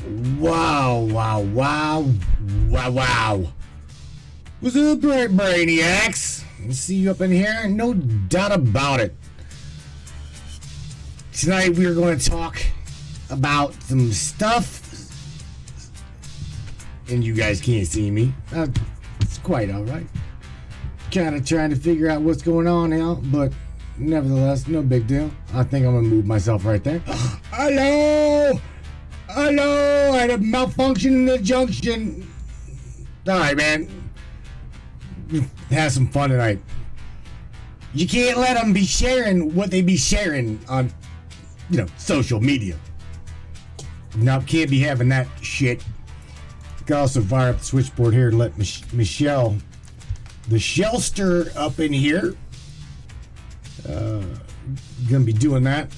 Wow. What's up, Brainiacs? I see you up in here, no doubt about it. Tonight we are going to talk about some stuff, and you guys can't see me. It's quite alright. Kind of trying to figure out what's going on now, but nevertheless, no big deal. I think I'm going to move myself right there. Hello! I had a malfunction in the junction. Alright, man. Have some fun tonight. You can't let them be sharing what they be sharing on, social media. No, can't be having that shit. You can also fire up the switchboard here and let Michelle, the Shellster, up in here. Gonna be doing that.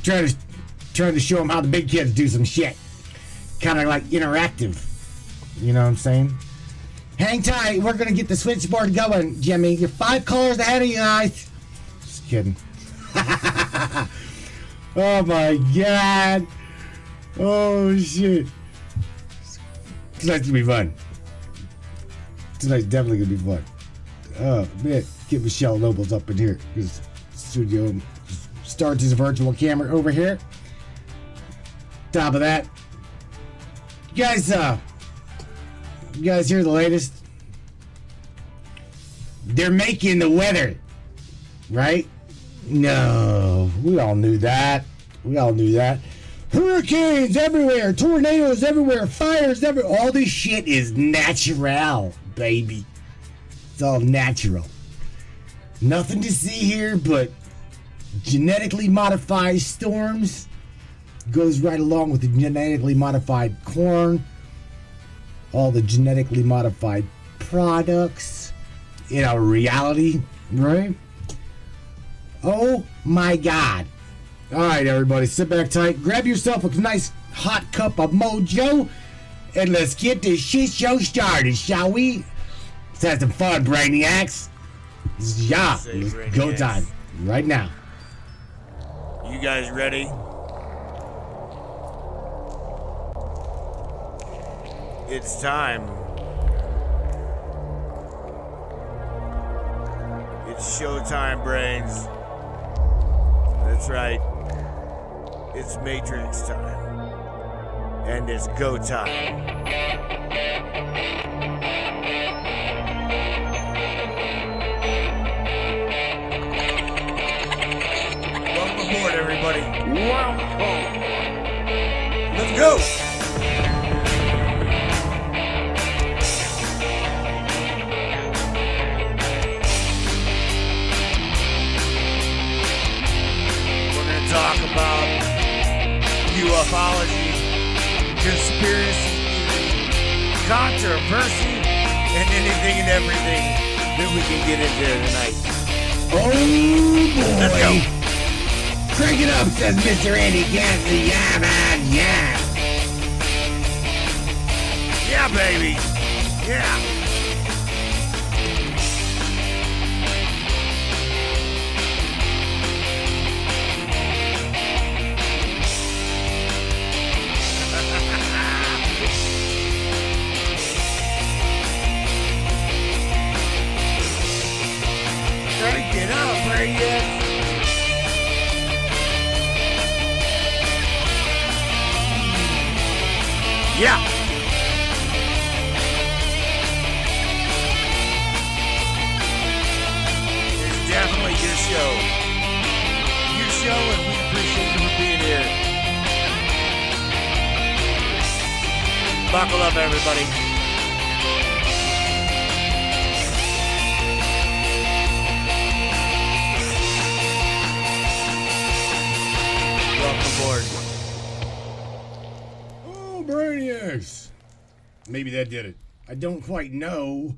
Trying to show them how the big kids do some shit. Kind of like interactive. You know what I'm saying? Hang tight. We're gonna get the switchboard going, Jimmy. You're 5 callers ahead of you guys. Just kidding. Oh my god. Oh shit. Tonight's gonna be fun. Tonight's definitely gonna be fun. Oh man, get Michelle Nobles up in here. His studio starts his virtual camera over here. Top of that, you guys hear the latest? They're making the weather, right? No, we all knew that. Hurricanes everywhere, tornadoes everywhere, fires everywhere. All this shit is natural, baby. It's all natural. Nothing to see here but genetically modified storms. Goes right along with the genetically modified corn. All the genetically modified products in our reality, right? Oh my god. Alright, everybody, sit back tight, grab yourself a nice hot cup of mojo, and let's get this shit show started, shall we? Let's have some fun, Brainiacs. Yeah, let's go time right now. You guys ready? It's time. It's showtime, brains. That's right. It's Matrix time. And it's go time. Welcome aboard, everybody. Welcome. Let's go. Talk about ufology, conspiracy theory, controversy, and anything and everything that we can get into tonight. Oh boy! Let's go. Crank it up, says Mr. Andy Gansey. Yeah, man, yeah. Yeah, baby. Yeah. Get up, Brainiac. Yeah. It's definitely your show. Your show, and we appreciate you for being here. Buckle up, everybody. Aboard. Oh, Brainiacs. Maybe that did it. I don't quite know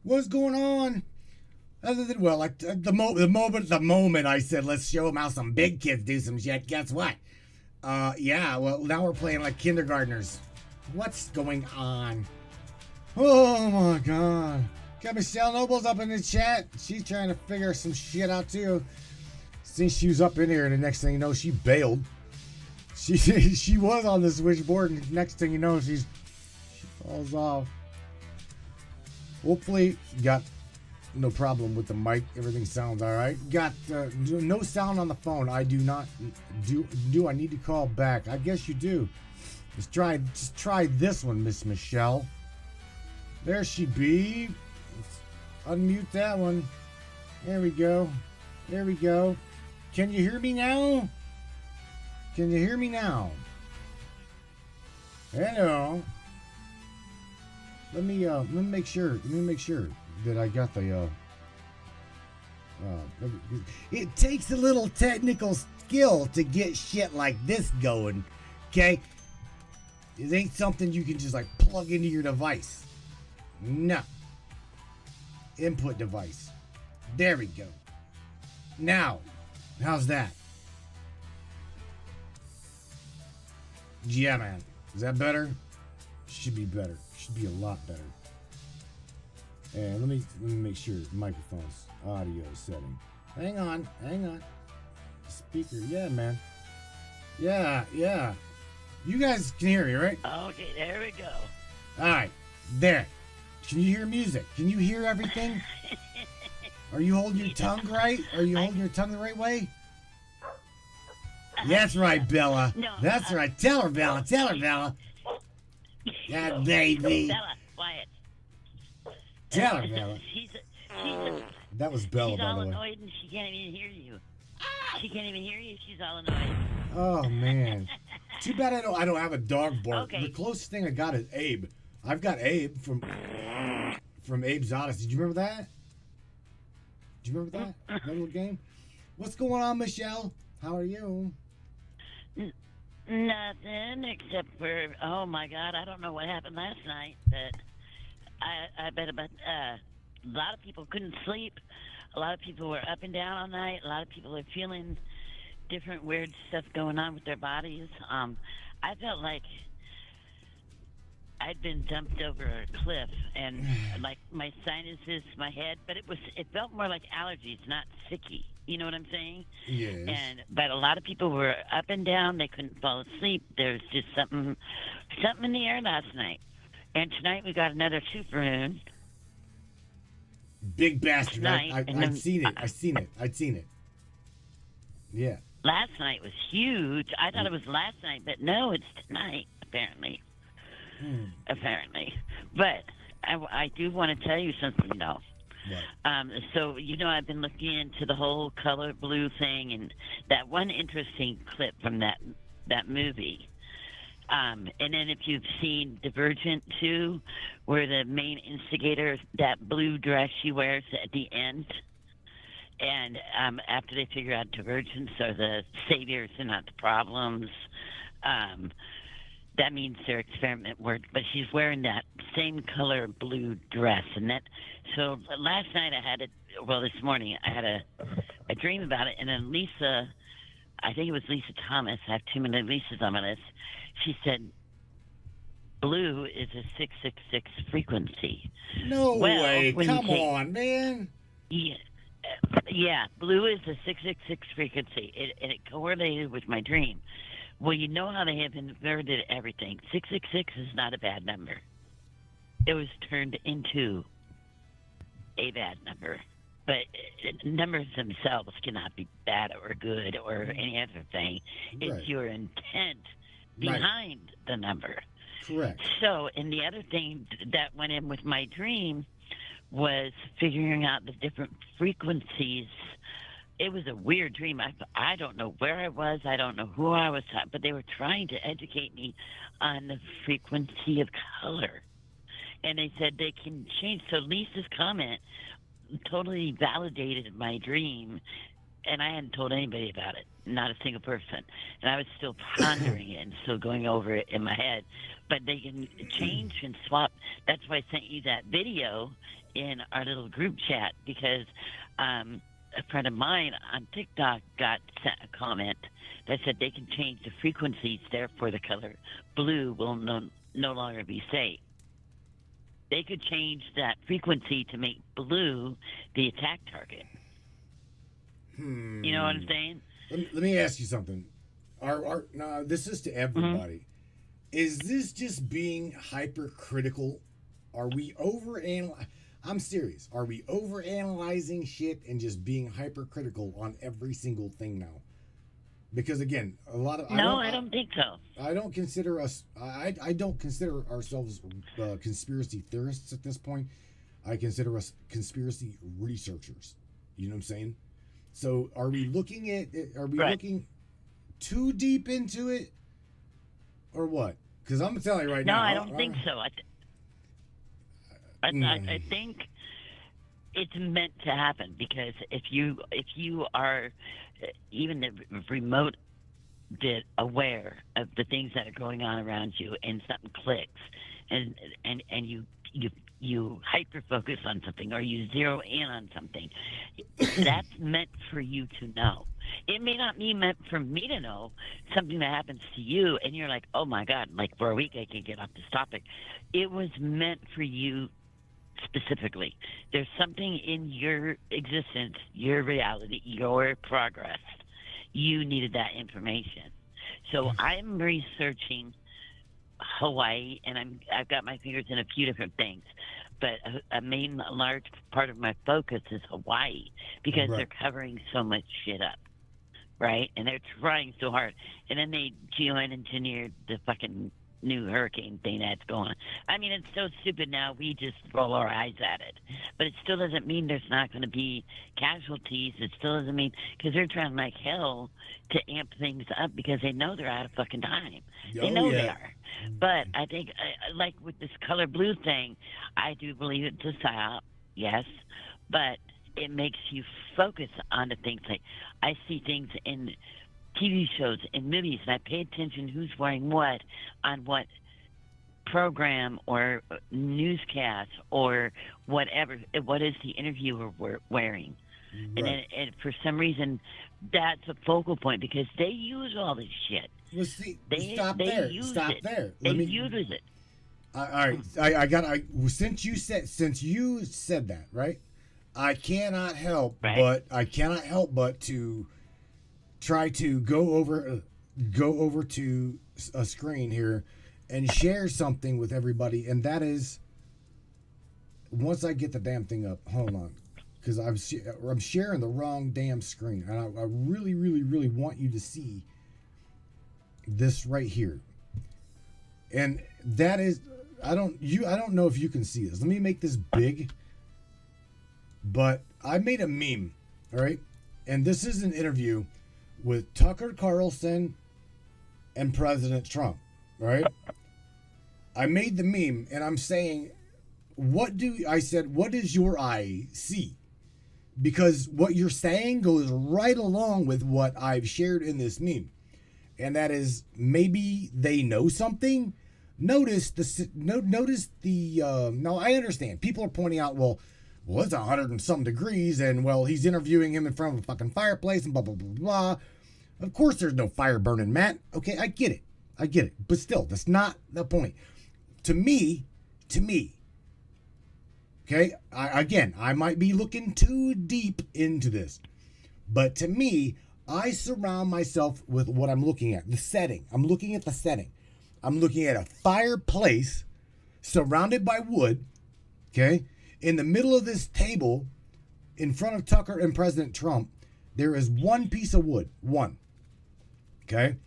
what's going on. Other than, well, like the moment I said, let's show them how some big kids do some shit, guess what? Yeah, well, now we're playing like kindergartners. What's going on? Oh my god. Got Michelle Nobles up in the chat. She's trying to figure some shit out too. Since she was up in here, and the next thing you know, she bailed. She was on the switchboard, and next thing you know, she falls off. Hopefully, got no problem with the mic. Everything sounds all right. Got no sound on the phone. I do not do. I need to call back? I guess you do. Just try this one, Miss Michelle. There she be. Let's unmute that one. There we go. There we go. Can you hear me now? Can you hear me now? Hello. Let me make sure. Let me make sure that I got the. It takes a little technical skill to get shit like this going. Okay. It ain't something you can just like plug into your device. No. Input device. There we go. Now, how's that? Yeah, man. Is that better? Should be better. Should be a lot better. And let me make sure microphone's audio setting. Hang on. Speaker. Yeah, man. Yeah. You guys can hear me, right? Okay, there we go. All right. There. Can you hear music? Can you hear everything? Are you holding your tongue right? Are you holding your tongue the right way? That's right, Bella. No, That's right. Tell her, Bella. Tell her, Bella. That baby. Bella, quiet. Tell her, Bella. She's That was Bella, she's by all the way. annoyed and she can't even hear you. She can't even hear you. She's all annoyed. Oh man. Too bad I don't have a dog bark. Okay. The closest thing I got is Abe. I've got Abe from Abe's Odyssey. Do you remember that? Do you remember that? That little game? What's going on, Michelle? How are you? Nothing except for, oh my God, I don't know what happened last night, but I bet about a lot of people couldn't sleep. A lot of people were up and down all night. A lot of people are feeling different weird stuff going on with their bodies. I felt like I'd been dumped over a cliff, and like my sinuses, my head, but it felt more like allergies, not sicky. You know what I'm saying? Yes. But a lot of people were up and down. They couldn't fall asleep. There was just something in the air last night. And tonight we got another supermoon. Big bastard. Tonight, I've seen it. I've seen it. Yeah. Last night was huge. I thought it was last night, but no, it's tonight, apparently. Apparently. But I do want to tell you something, though. Right. So, I've been looking into the whole color blue thing, and that one interesting clip from that movie. And then if you've seen Divergent 2, where the main instigator, that blue dress she wears at the end, and after they figure out divergence are the saviors and not the problems, that means their experiment worked. But she's wearing that same color blue dress, and that. So last night this morning I had a dream about it, and then Lisa, I think it was Lisa Thomas. I have too many Lisas on my list. She said, "Blue is a 666 frequency." No way! When Come on, man. Yeah, blue is a 666 frequency. It correlated with my dream. Well, you know how they have inverted everything. 666 is not a bad number. It was turned into a bad number. But numbers themselves cannot be bad or good or any other thing. It's Right. your intent behind the number. Correct. So, and the other thing that went in with my dream was figuring out the different frequencies. It was a weird dream. I don't know where I was. I don't know who I was talking, but they were trying to educate me on the frequency of color. And they said they can change. So Lisa's comment totally validated my dream, and I hadn't told anybody about it, not a single person. And I was still pondering it and still going over it in my head. But they can change and swap. That's why I sent you that video in our little group chat, because a friend of mine on TikTok got sent a comment that said they can change the frequencies, therefore the color blue will no longer be safe. They could change that frequency to make blue the attack target. You know what I'm saying? Let me ask you something. no, this is to everybody. Is this just being hypercritical? Are we I'm serious. Are we overanalyzing shit and just being hypercritical on every single thing now? Because again, a lot of I don't think so. I don't consider us. I don't consider ourselves conspiracy theorists at this point. I consider us conspiracy researchers. You know what I'm saying? So, are we looking at? Are we looking too deep into it, or what? Because I'm telling you right now. No, I don't think so. I think it's meant to happen, because if you are even the remote bit aware of the things that are going on around you, and something clicks, and you hyper focus on something, or you zero in on something, that's meant for you to know. It may not be meant for me to know something that happens to you and you're like, oh my God, like for a week I can't get off this topic. It was meant for you specifically. There's something in your existence, your reality, your progress. You needed that information. So I'm researching Hawaii, and I've got my fingers in a few different things, but a large part of my focus is Hawaii, because they're covering so much shit up, right? And they're trying so hard, and then they geoengineered the fucking new hurricane thing that's going on. I mean, it's so stupid now, we just roll our eyes at it, but it still doesn't mean there's not going to be casualties. It still doesn't mean, because they're trying like hell to amp things up, because they know they're out of fucking time. They know they are. But I think, like with this color blue thing, I do believe it's a psyop, yes, but it makes you focus on the things. Like, I see things in TV shows and movies, and I pay attention who's wearing what on what program or newscast or whatever. What is the interviewer wearing? And then for some reason, that's a focal point, because they use all this shit. Well, see, they stop there. Use Stop it. there. They use it. All right. Since you said that, right? I cannot help but to try to go over to a screen here and share something with everybody, and that is, once I get the damn thing up, hold on, because I'm sharing the wrong damn screen, and I really, really, really want you to see this right here. And that is, I don't know if you can see this. Let me make this big. But I made a meme, all right? And this is an interview with Tucker Carlson and President Trump, right? I made the meme, and I'm saying, what does your eye see? Because what you're saying goes right along with what I've shared in this meme. And that is, maybe they know something. Notice the now I understand. People are pointing out, well, it's 100 and some degrees, and well, he's interviewing him in front of a fucking fireplace and blah, blah, blah, blah. Of course there's no fire burning, Matt. Okay, I get it. But still, that's not the point. To me, okay, I might be looking too deep into this, but to me, I surround myself with what I'm looking at, the setting. I'm looking at the setting. I'm looking at a fireplace surrounded by wood, okay? In the middle of this table, in front of Tucker and President Trump, there is one piece of wood. One. Okay?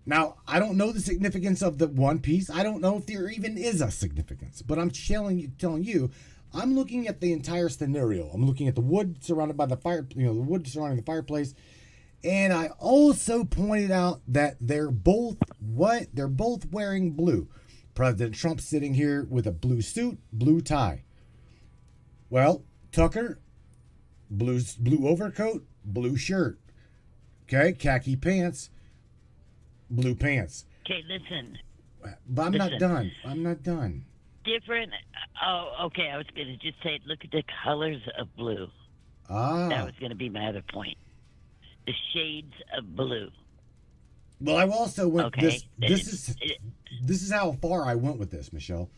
Now, I don't know the significance of the one piece. I don't know if there even is a significance. But I'm telling you, I'm looking at the entire scenario. I'm looking at the wood surrounded by the fire, the wood surrounding the fireplace. And I also pointed out that they're both wearing blue. President Trump sitting here with a blue suit, blue tie. Well, Tucker, blue overcoat, blue shirt. Okay, khaki pants, blue pants. Okay, listen. But I'm not done. Different. Oh, okay. I was going to just say, look at the colors of blue. That was going to be my other point. The shades of blue. Well, I also went. Okay. This is how far I went with this, Michelle.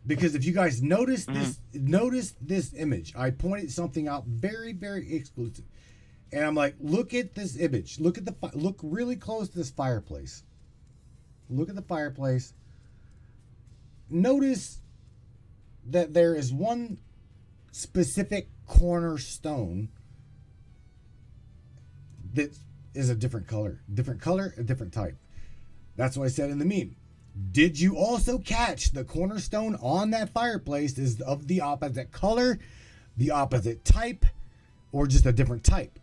Because if you guys notice this image, I pointed something out very, very exclusive. And I'm like, look at this image. Look really close to this fireplace. Look at the fireplace. Notice that there is one specific cornerstone that is a different color, a different type. That's what I said in the meme. Did you also catch the cornerstone on that fireplace is of the opposite color, the opposite type, or just a different type?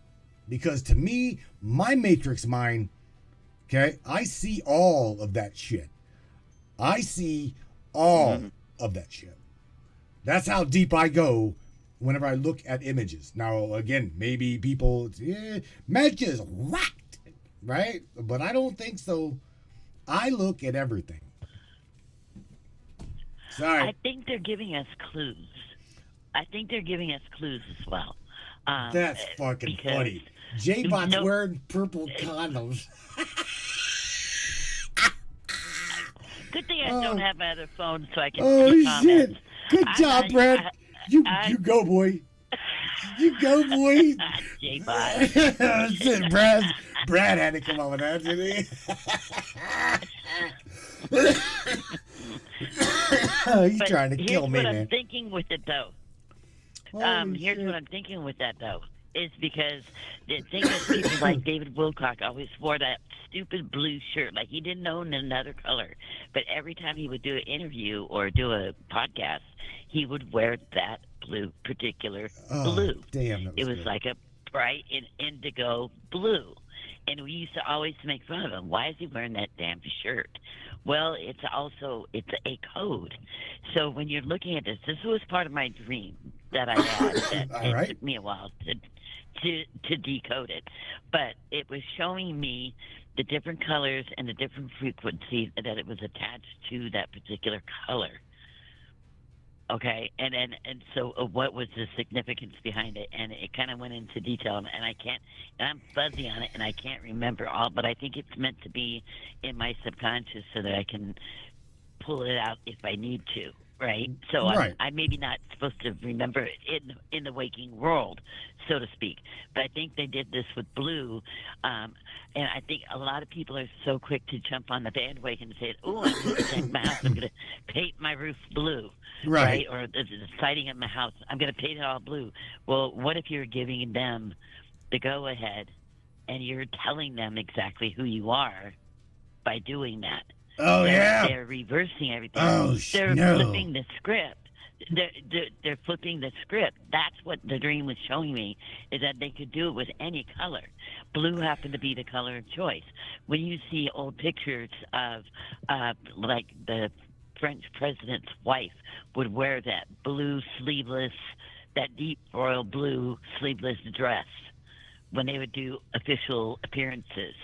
Because to me, my matrix mind, okay, I see all of that shit. I see all of that shit. That's how deep I go whenever I look at images. Now, again, maybe people, matches whacked, right? But I don't think so. I look at everything. Sorry. I think they're giving us clues. I think they're giving us clues as well. That's fucking funny. J-Bot's wearing purple condoms. Good thing I don't have my other phone so I can shit. see comments. Good job, Brad. You go, boy. You go, boy. J-Bot. That's it, Brad had to come up with that, didn't he? He's trying to kill me, man. Here's what I'm thinking with it, though. Here's what I'm thinking with that, though. Is because the thing is, people like David Wilcock always wore that stupid blue shirt. Like, he didn't own another color. But every time he would do an interview or do a podcast, he would wear that particular blue. Damn, it was good. like a bright indigo blue. And we used to always make fun of him. Why is he wearing that damn shirt? Well, it's a code. So when you're looking at this was part of my dream that I had. It took me a while to decode it. But it was showing me the different colors and the different frequencies that it was attached to that particular color. Okay, and so what was the significance behind it? And it kind of went into detail, and I'm fuzzy on it, and I can't remember all, but I think it's meant to be in my subconscious so that I can pull it out if I need to, right? So I'm maybe not supposed to remember it in the waking world, so to speak, but I think they did this with blue, and I think a lot of people are so quick to jump on the bandwagon and say, "Oh, I'm going to protect my house. I'm going to paint my roof blue." Right? Or the siding of my house, I'm going to paint it all blue. Well, what if you're giving them the go-ahead and you're telling them exactly who you are by doing that? They're reversing everything. They're flipping the script. They're flipping the script. That's what the dream was showing me, is that they could do it with any color. Blue happened to be the color of choice. When you see old pictures of like the French president's wife would wear that blue sleeveless, that deep royal blue sleeveless dress when they would do official appearances.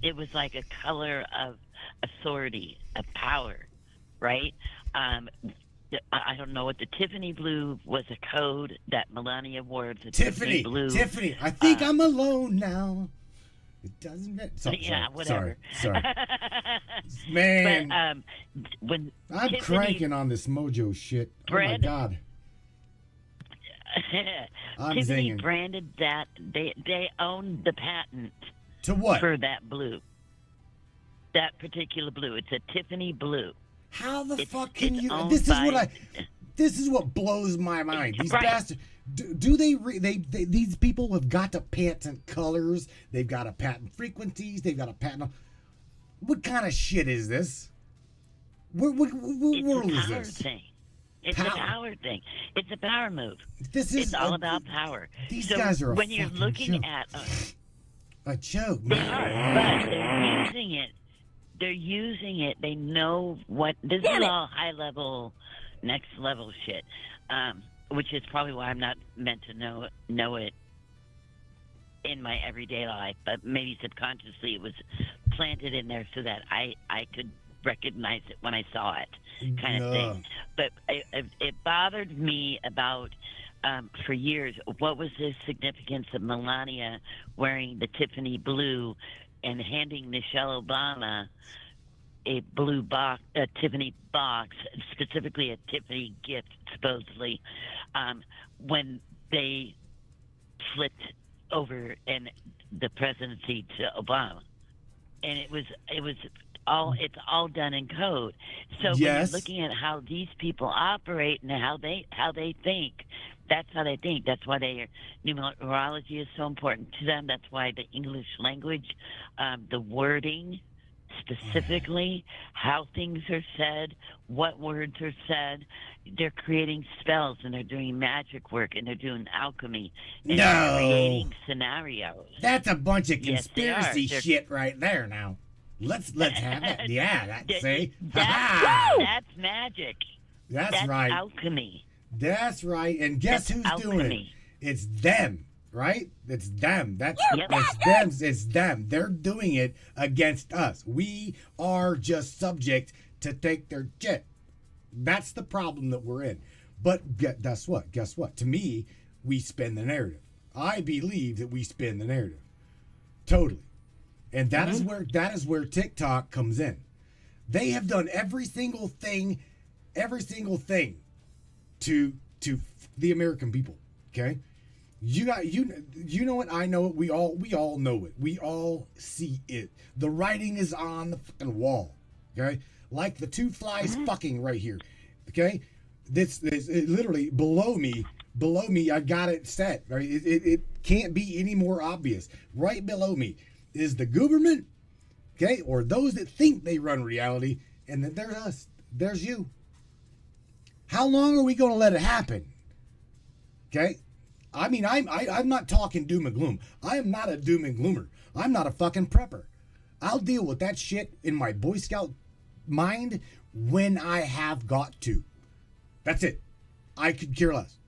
It was like a color of authority, of power, right? I don't know what the Tiffany blue was, a code that Melania wore. The Tiffany blue. Tiffany. I think I'm alone now. It doesn't matter. Whatever. Sorry. Man. But, when I'm Tiffany, cranking on this mojo shit. Brand, oh my God. Tiffany branded that. They owned the patent. To what? For that blue. That particular blue. It's a Tiffany blue. How the fuck can you? This is what blows my mind. These bastards. Do these people have got to patent colors? They've got to patent frequencies. They've got to patent. What kind of shit is this? What world is this? It's a power thing. It's a power move. It's all about power. These guys are when you're looking at a joke. They are, but they're using it. They're using it. They know what. This is all high level, next level shit. Which is probably why I'm not meant to know it in my everyday life, but maybe subconsciously it was planted in there so that I could recognize it when I saw it, kind of thing. But it bothered me about for years. What was the significance of Melania wearing the Tiffany blue and handing Michelle Obama a blue box, a Tiffany box, specifically a Tiffany gift, supposedly, when they flipped over and the presidency to Obama, and it was all it's all done in code. So when you're Yes. looking at how these people operate and how they think, that's how they think. That's why numerology is so important to them. That's why the English language, the wording, specifically how things are said, what words are said. They're creating spells and they're doing magic work and they're doing alchemy and they're No. creating scenarios. That's a bunch of Yes, they are. conspiracy They're- shit right there now. Let's have that. Yeah, that's see? That's, that's magic. That's right. Alchemy. That's right. And guess That's who's doing it? alchemy. It's them, right? It's them. Yep. It's them. It's them. They're doing it against us. We are just subject to take their shit. That's the problem that we're in. But guess what? Guess what? To me, we spin the narrative. I believe that we spin the narrative. Totally. And that is where TikTok comes in. They have done every single thing to the American people. Okay, you know what? I know it. We all know it. We all see it. The writing is on the fucking wall. Okay, like the two flies fucking right here. Okay, this is literally below me. Below me, I got it set. Right, it can't be any more obvious. Right below me is the government. Okay, or those that think they run reality, and then there's us. There's you. How long are we going to let it happen? Okay? I mean, I'm not talking doom and gloom. I am not a doom and gloomer. I'm not a fucking prepper. I'll deal with that shit in my Boy Scout mind when I have got to. That's it. I could care less.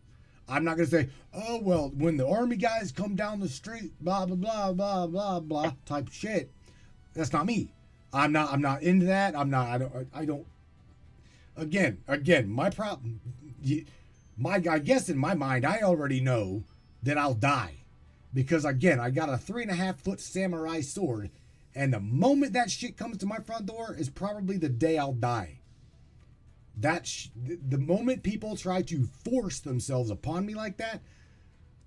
I'm not going to say, oh, well, when the army guys come down the street, blah, blah, blah, blah, blah, blah, type shit. That's not me. I'm not into that. I don't. Again, my problem, I guess in my mind, I already know that I'll die. Because again, I got a 3.5-foot samurai sword, and the moment that shit comes to my front door is probably the day I'll die. The moment people try to force themselves upon me like that,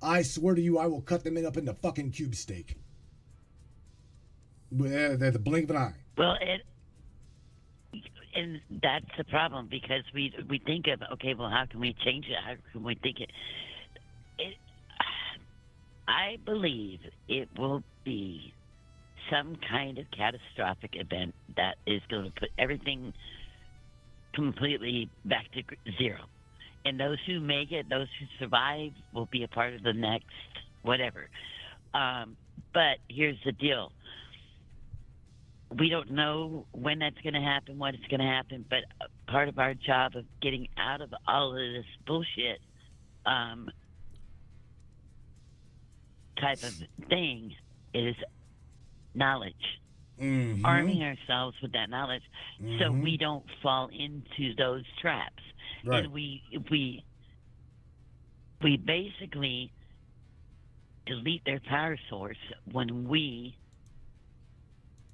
I swear to you, I will cut them up into fucking cube steak. They're the blink of an eye. Well, and that's the problem because we think of, okay, well, how can we change it? How can we think it? I believe it will be some kind of catastrophic event that is going to put everything completely back to zero. And those who make it, those who survive, will be a part of the next whatever. But here's the deal. We don't know when that's going to happen, what it's going to happen, but part of our job of getting out of all of this bullshit type of thing is knowledge. Mm-hmm. Arming ourselves with that knowledge so we don't fall into those traps. Right. And we basically delete their power source when we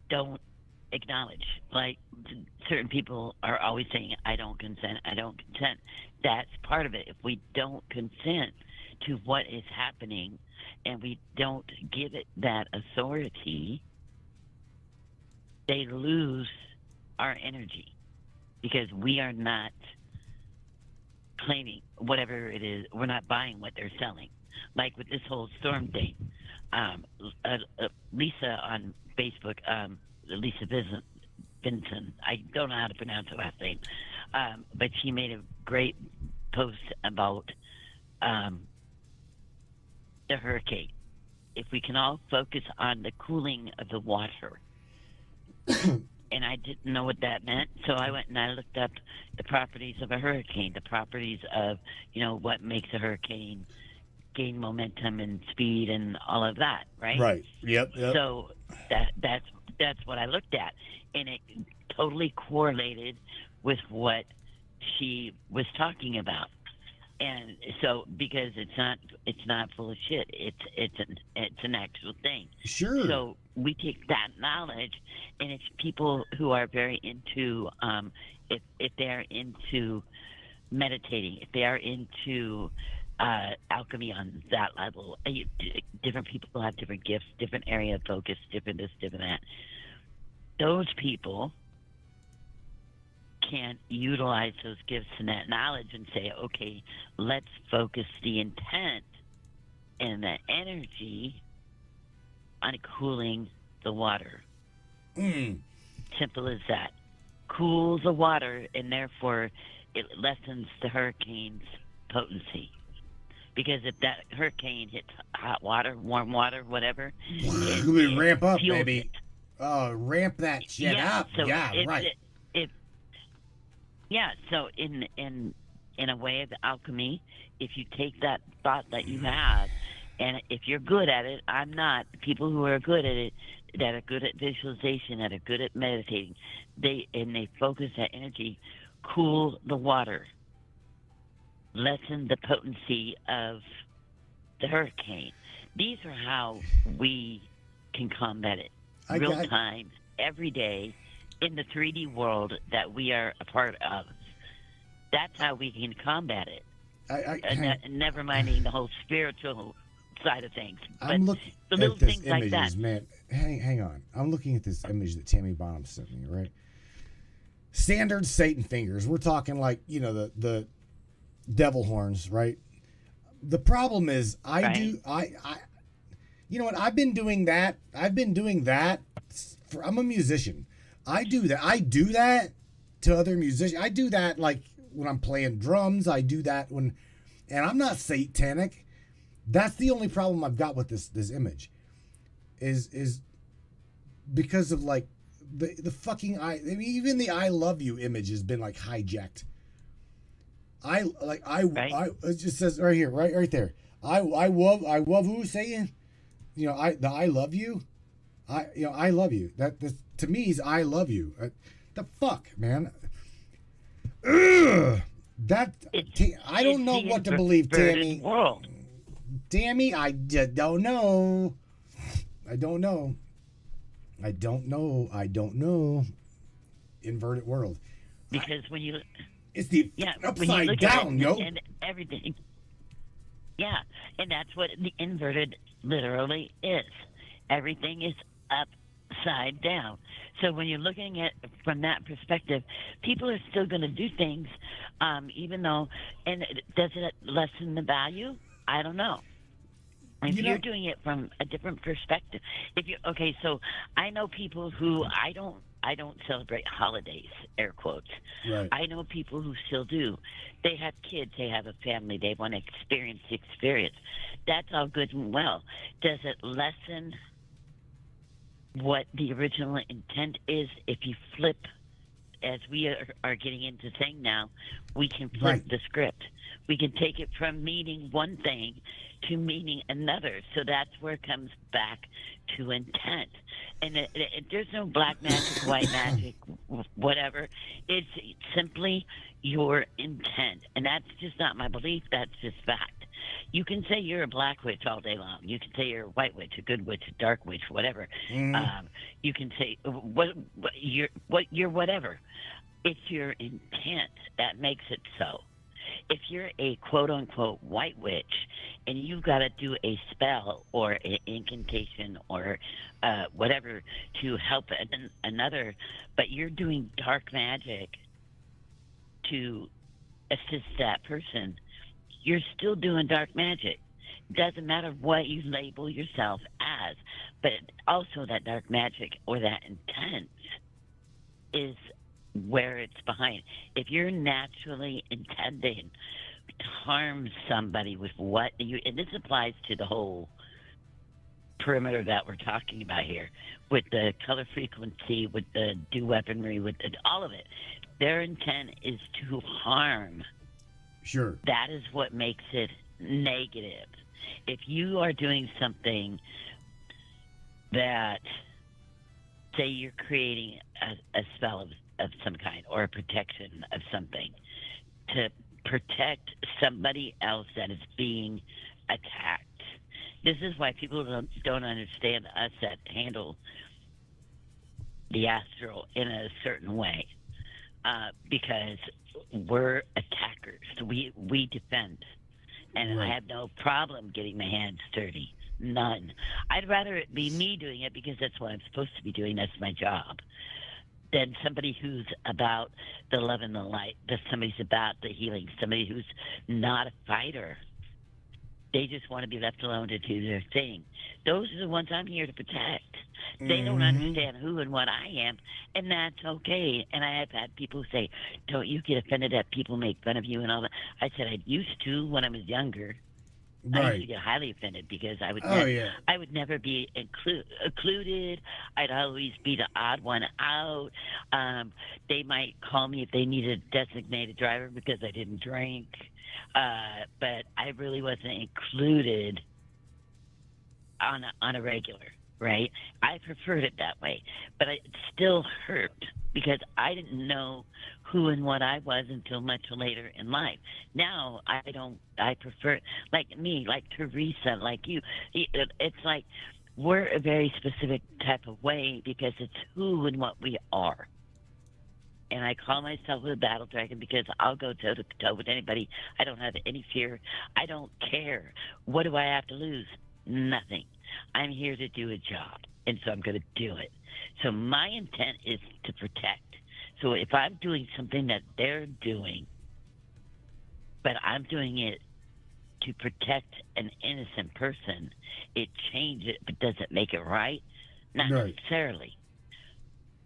don't acknowledge. Like, certain people are always saying, I don't consent. That's part of it. If we don't consent to what is happening and we don't give it that authority, they lose our energy because we are not claiming whatever it is. We're not buying what they're selling. Like with this whole storm thing, Lisa on Facebook, Lisa Vincent, I don't know how to pronounce her last name, but she made a great post about the hurricane. If we can all focus on the cooling of the water, and I didn't know what that meant, so I went and I looked up the properties of a hurricane, the properties of, what makes a hurricane gain momentum and speed and all of that, right? Right. Yep. So that's what I looked at, and it totally correlated with what she was talking about. And so, because it's not full of shit, it's an actual thing. Sure. So we take that knowledge, and it's people who are very into, if they're into meditating, if they are into alchemy on that level. Different people have different gifts, different area of focus, different this, different that. Those people can utilize those gifts and that knowledge and say, okay, let's focus the intent and the energy on cooling the water. Simple as that. Cool the water, and therefore it lessens the hurricane's potency. Because if that hurricane hits hot water, warm water, whatever, it ramp up, fuels baby. it. Ramp that shit up. So right. So in a way of alchemy, if you take that thought that you have, and if you're good at it, I'm not. People who are good at it, that are good at visualization, that are good at meditating, they focus that energy, cool the water, lessen the potency of the hurricane. These are how we can combat it. Real time, every day, in the 3D world that we are a part of. That's how we can combat it. Never minding the whole spiritual side of things. I'm looking the little at this things images, like that. man. Hang on. I'm looking at this image that Tammy Bonham sent me, right? Standard Satan fingers. We're talking like, the devil horns, right? The problem is you know what? I've been doing that. I'm a musician. I do that to other musicians. I do that like when I'm playing drums. I do that and I'm not satanic. That's the only problem I've got with this image is because of like the fucking even the I love you image has been like hijacked. It just says right here, right there. I love who saying, I love you. I love you. That to me is I love you. The fuck, man. Ugh. I don't know what to believe, Tammy. World. Tammy, I don't know. I don't know. Inverted world. Because when you it's the upside down, and everything. Yeah, and that's what the inverted literally is. Everything is upside down. So when you're looking at it from that perspective, people are still going to do things, even though. And does it lessen the value? I don't know. If you're doing it from a different perspective, so I know people who I don't celebrate holidays, air quotes. Right. I know people who still do. They have kids, they have a family, they want to experience the experience. That's all good and well. Does it lessen what the original intent is? If you flip, as we are getting into saying now, we can flip the script. We can take it from meaning one thing to meaning another. So that's where it comes back to intent. And there's no black magic, white magic, whatever. It's simply your intent. And that's just not my belief. That's just fact. You can say you're a black witch all day long. You can say you're a white witch, a good witch, a dark witch, whatever. You can say you're whatever. It's your intent that makes it so. If you're a quote-unquote white witch and you've got to do a spell or an incantation or whatever to help another, but you're doing dark magic to assist that person, you're still doing dark magic. Doesn't matter what you label yourself as, but also that dark magic or that intent is where it's behind. If you're naturally intending to harm somebody with what you, and this applies to the whole perimeter that we're talking about here, with the color frequency, with the do weaponry, with all of it, their intent is to harm. Sure. That is what makes it negative. If you are doing something that, say you're creating a spell of some kind or a protection of something to protect somebody else that is being attacked. This is why people don't understand us that handle the astral in a certain way, because we're attackers. We defend. And Right. I have no problem getting my hands dirty. None. I'd rather it be me doing it because that's what I'm supposed to be doing. That's my job. Than somebody who's about the love and the light. That somebody's about the healing. Somebody who's not a fighter. They just want to be left alone to do their thing. Those are the ones I'm here to protect. They don't understand who and what I am, and that's okay. And I have had people say, "Don't you get offended that people make fun of you and all that?" I said I used to when I was younger. I used to Right. get highly offended because I would Oh, yeah. I would never be included. I'd always be the odd one out. They might call me if they needed a designated driver because I didn't drink, but I really wasn't included on a regular. Right? I preferred it that way, but it still hurt because I didn't know who and what I was until much later in life. Now I don't. I prefer like me, like Teresa, like you. It's like we're a very specific type of way because it's who and what we are. And I call myself a battle dragon because I'll go toe to toe with anybody. I don't have any fear. I don't care. What do I have to lose? Nothing. I'm here to do a job, and so I'm going to do it. So my intent is to protect. So if I'm doing something that they're doing, but I'm doing it to protect an innocent person, it changes it, but does it make it right? Not Right. necessarily.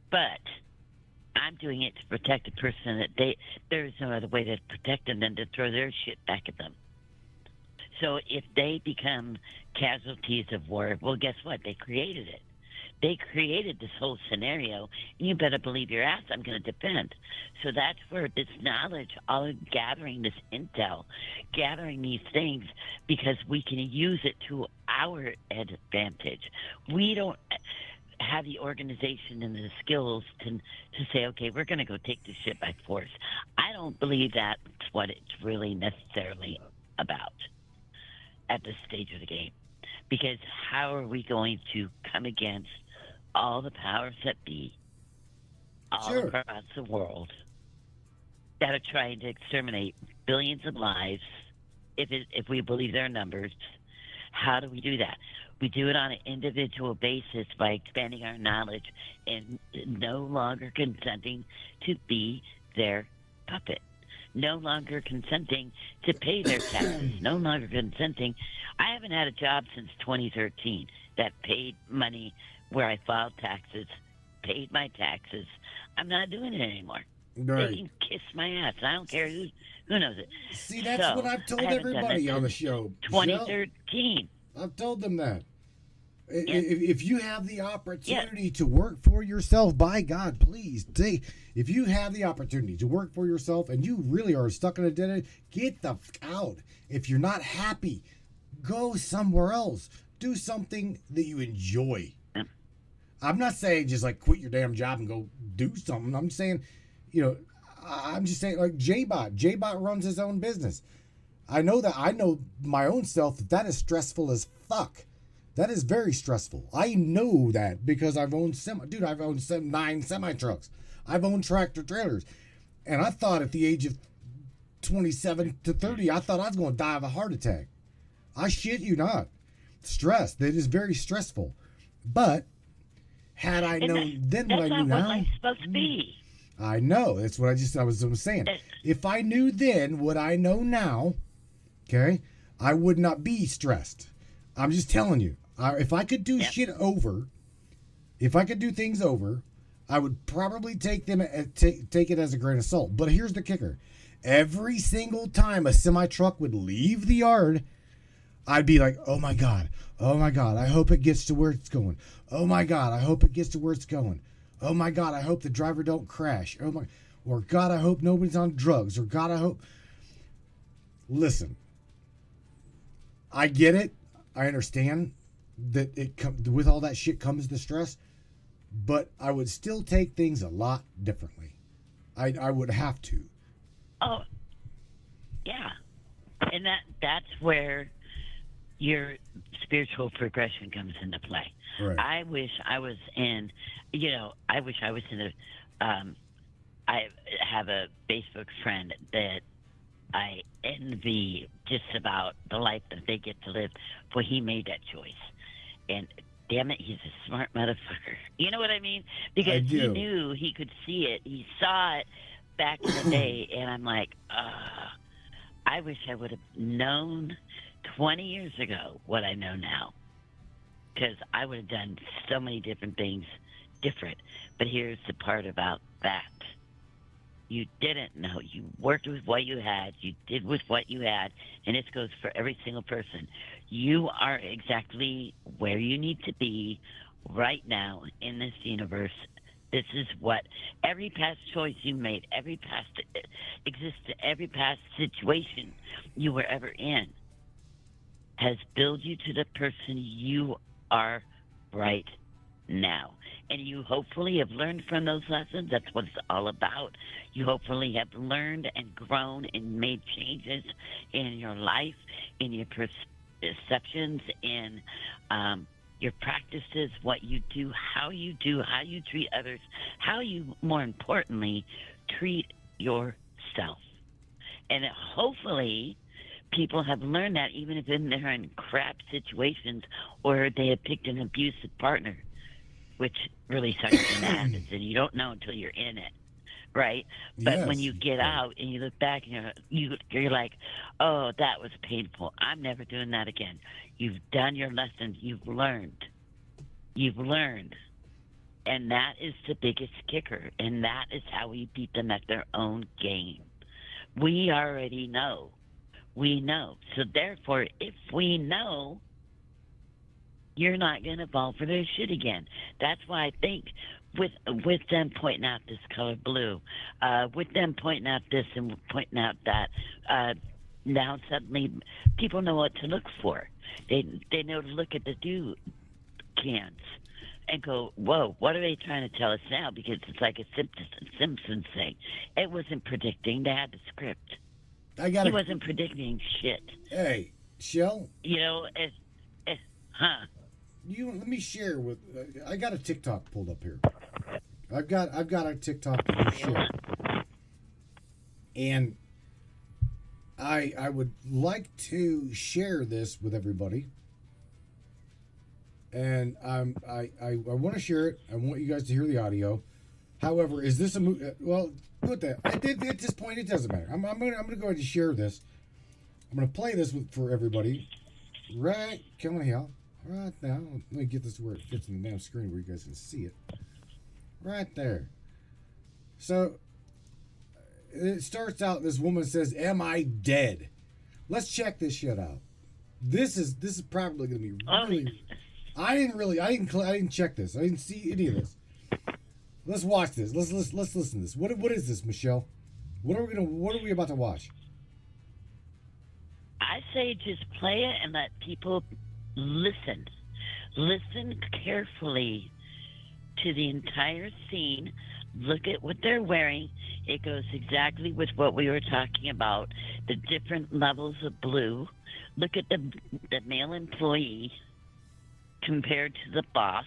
But I'm doing it to protect a person that there's no other way to protect them than to throw their shit back at them. So if they become casualties of war, well, guess what? They created it. They created this whole scenario. And you better believe your ass I'm going to defend. So that's where this knowledge, all gathering this intel, gathering these things, because we can use it to our advantage. We don't have the organization and the skills to say, okay, we're going to go take this shit by force. I don't believe that's what it's really necessarily about at this stage of the game. Because how are we going to come against all the powers that be all Sure. across the world that are trying to exterminate billions of lives if we believe their numbers? How do we do that? We do it on an individual basis by expanding our knowledge and no longer consenting to be their puppet. No longer consenting to pay their taxes. No longer consenting. I haven't had a job since 2013 that paid money where I filed taxes, paid my taxes. I'm not doing it anymore. They Right. can kiss my ass. I don't care who knows it. See, that's So, what I've told I haven't done everybody that on the since show. Jill. 2013. I've told them that. Yeah. If you have the opportunity to work for yourself, by God, please take. If you have the opportunity to work for yourself and you really are stuck in a dead end, get the fuck out. If you're not happy, go somewhere else. Do something that you enjoy. Yep. I'm not saying just like quit your damn job and go do something. I'm saying, I'm just saying like J-Bot. J-Bot runs his own business. I know my own self that is stressful as fuck. That is very stressful. I know that because I've owned I've owned 9 semi trucks. I've owned tractor trailers. And I thought at the age of 27 to 30, I thought I was going to die of a heart attack. I shit you not. Stress. That is very stressful. But had I known then what I That's knew not what now. life's supposed to be. I know. That's what I was saying. If I knew then what I know now, okay, I would not be stressed. I'm just telling you. If I could do shit over, if I could do things over, I would probably take it as a grain of salt. But here's the kicker. Every single time a semi-truck would leave the yard, I'd be like, oh my God, I hope it gets to where it's going. Oh my God, I hope it gets to where it's going. Oh my God, I hope the driver don't crash. Or God, I hope nobody's on drugs. Or God, I hope. Listen, I get it. I understand that with all that shit comes the stress, but I would still take things a lot differently. I would have to. Oh, yeah. And that's where your spiritual progression comes into play. Right. I wish I was in I have a Facebook friend that I envy just about the life that they get to live. Boy, he made that choice. And damn it, he's a smart motherfucker. You know what I mean? Because he knew he could see it. He saw it back in the day. And I'm like, I wish I would have known 20 years ago what I know now. Because I would have done so many different things different. But here's the part about that. You didn't know. You worked with what you had. You did with what you had. And this goes for every single person. You are exactly where you need to be right now in this universe. This is what every past choice you made, every past situation you were ever in has built you to the person you are right now. And you hopefully have learned from those lessons. That's what it's all about. You hopefully have learned and grown and made changes in your life, in your perceptions, in your practices, what you do, how you treat others, how you, more importantly, treat yourself. And hopefully people have learned that even if they're in crap situations or they have picked an abusive partner, which really sucks when that happens, and you don't know until you're in it, right? But when you get out and you look back and you're like, oh, that was painful. I'm never doing that again. You've done your lessons. You've learned. And that is the biggest kicker, and that is how we beat them at their own game. We already know. We know. So therefore, if we know, you're not going to fall for their shit again. That's why I think with them pointing out this color blue, with them pointing out this and pointing out that, now suddenly people know what to look for. They know to look at the do cans and go, whoa, what are they trying to tell us now? Because it's like a Simpsons thing. It wasn't predicting. They had the script. He wasn't predicting shit. Hey, Shell? You know, Let me share with. I got a TikTok pulled up here. I've got a TikTok that you share, and I would like to share this with everybody. And I want to share it. I want you guys to hear the audio. However, is this a movie? Well, put that. I did at this point. It doesn't matter. I'm gonna go ahead and share this. I'm gonna play this for everybody. Right, come on, hell. Right now, let me get this where it fits in the damn screen where you guys can see it. Right there. So, it starts out, this woman says, "Am I dead?" Let's check this shit out. This is probably going to be really... I didn't check this. I didn't see any of this. Let's watch this. Let's listen to this. What is this, Michelle? What are we about to watch? I say just play it and let people listen. Listen carefully to the entire scene. Look at what they're wearing. It goes exactly with what we were talking about, the different levels of blue. Look at the male employee compared to the boss,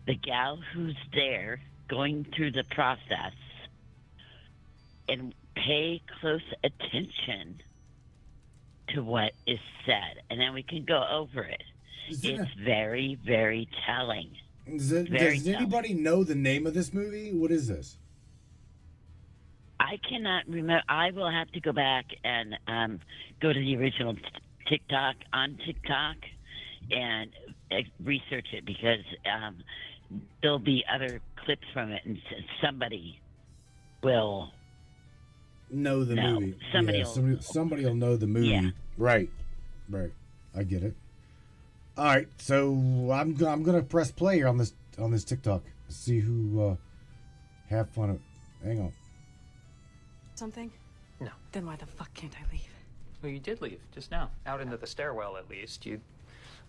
the gal who's there going through the process, and pay close attention to what is said, and then we can go over it. It's very, very telling. Does anybody know the name of this movie? What is this? I cannot remember. I will have to go back and go to the original TikTok on TikTok and research it, because there'll be other clips from it, and somebody will know the movie. Somebody will know the movie. Yeah. Right. I get it. All right, so I'm gonna press play on this TikTok. See who have fun. Hang on. Something? No. Then why the fuck can't I leave? Well, you did leave just now, out into the stairwell at least. You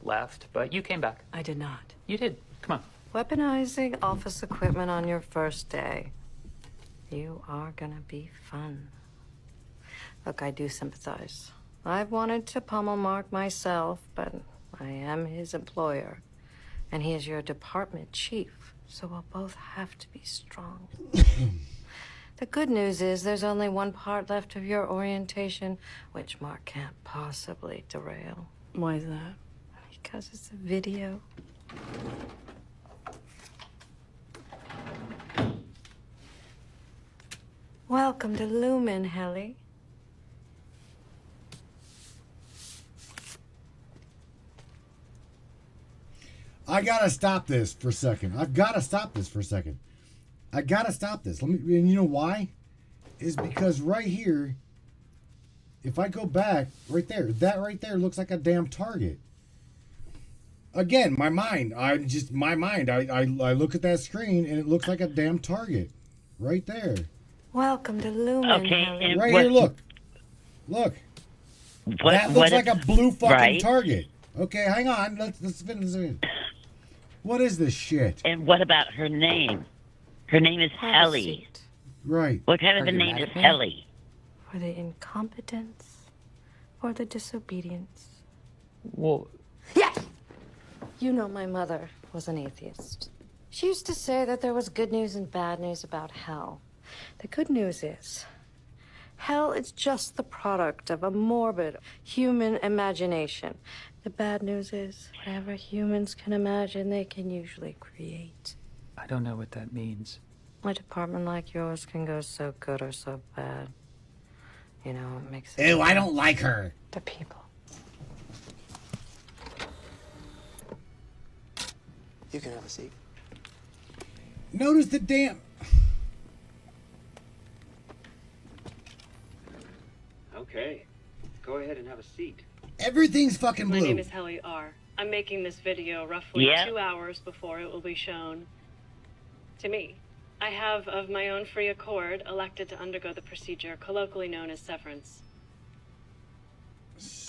left, but you came back. I did not. You did. Come on. Weaponizing office equipment on your first day. You are gonna be fun. Look, I do sympathize. I've wanted to pummel Mark myself, but I am his employer, and he is your department chief, so we'll both have to be strong. The good news is there's only one part left of your orientation, which Mark can't possibly derail. Why is that? Because it's a video. Welcome to Lumen, Helly. I gotta stop this for a second. I've gotta stop this for a second. I gotta stop this. And you know why? Is because right here, if I go back, right there, that right there looks like a damn target. Again, my mind. I look at that screen and it looks like a damn target. Right there. Welcome to Lumen, Okay, Helly. and Right what- here, look. Look. That looks like a blue fucking target. Okay, hang on. Let's finish this. What is this shit? And what about her name? Her name is Have a Helly. seat. Right. What kind of Are a you name mad is at me? Helly? For the incompetence or the disobedience? Well, Yes! You know my mother was an atheist. She used to say that there was good news and bad news about hell. The good news is, hell is just the product of a morbid human imagination. The bad news is, whatever humans can imagine, they can usually create. I don't know what that means. A department like yours can go so good or so bad. You know, it makes it Ew, I don't like her. the people. You can have a seat. Notice the damn. Okay. Go ahead and have a seat. Everything's fucking My blue. name is Helly R. I'm making this video roughly Yeah. 2 hours before it will be shown to me. I have, of my own free accord, elected to undergo the procedure colloquially known as severance.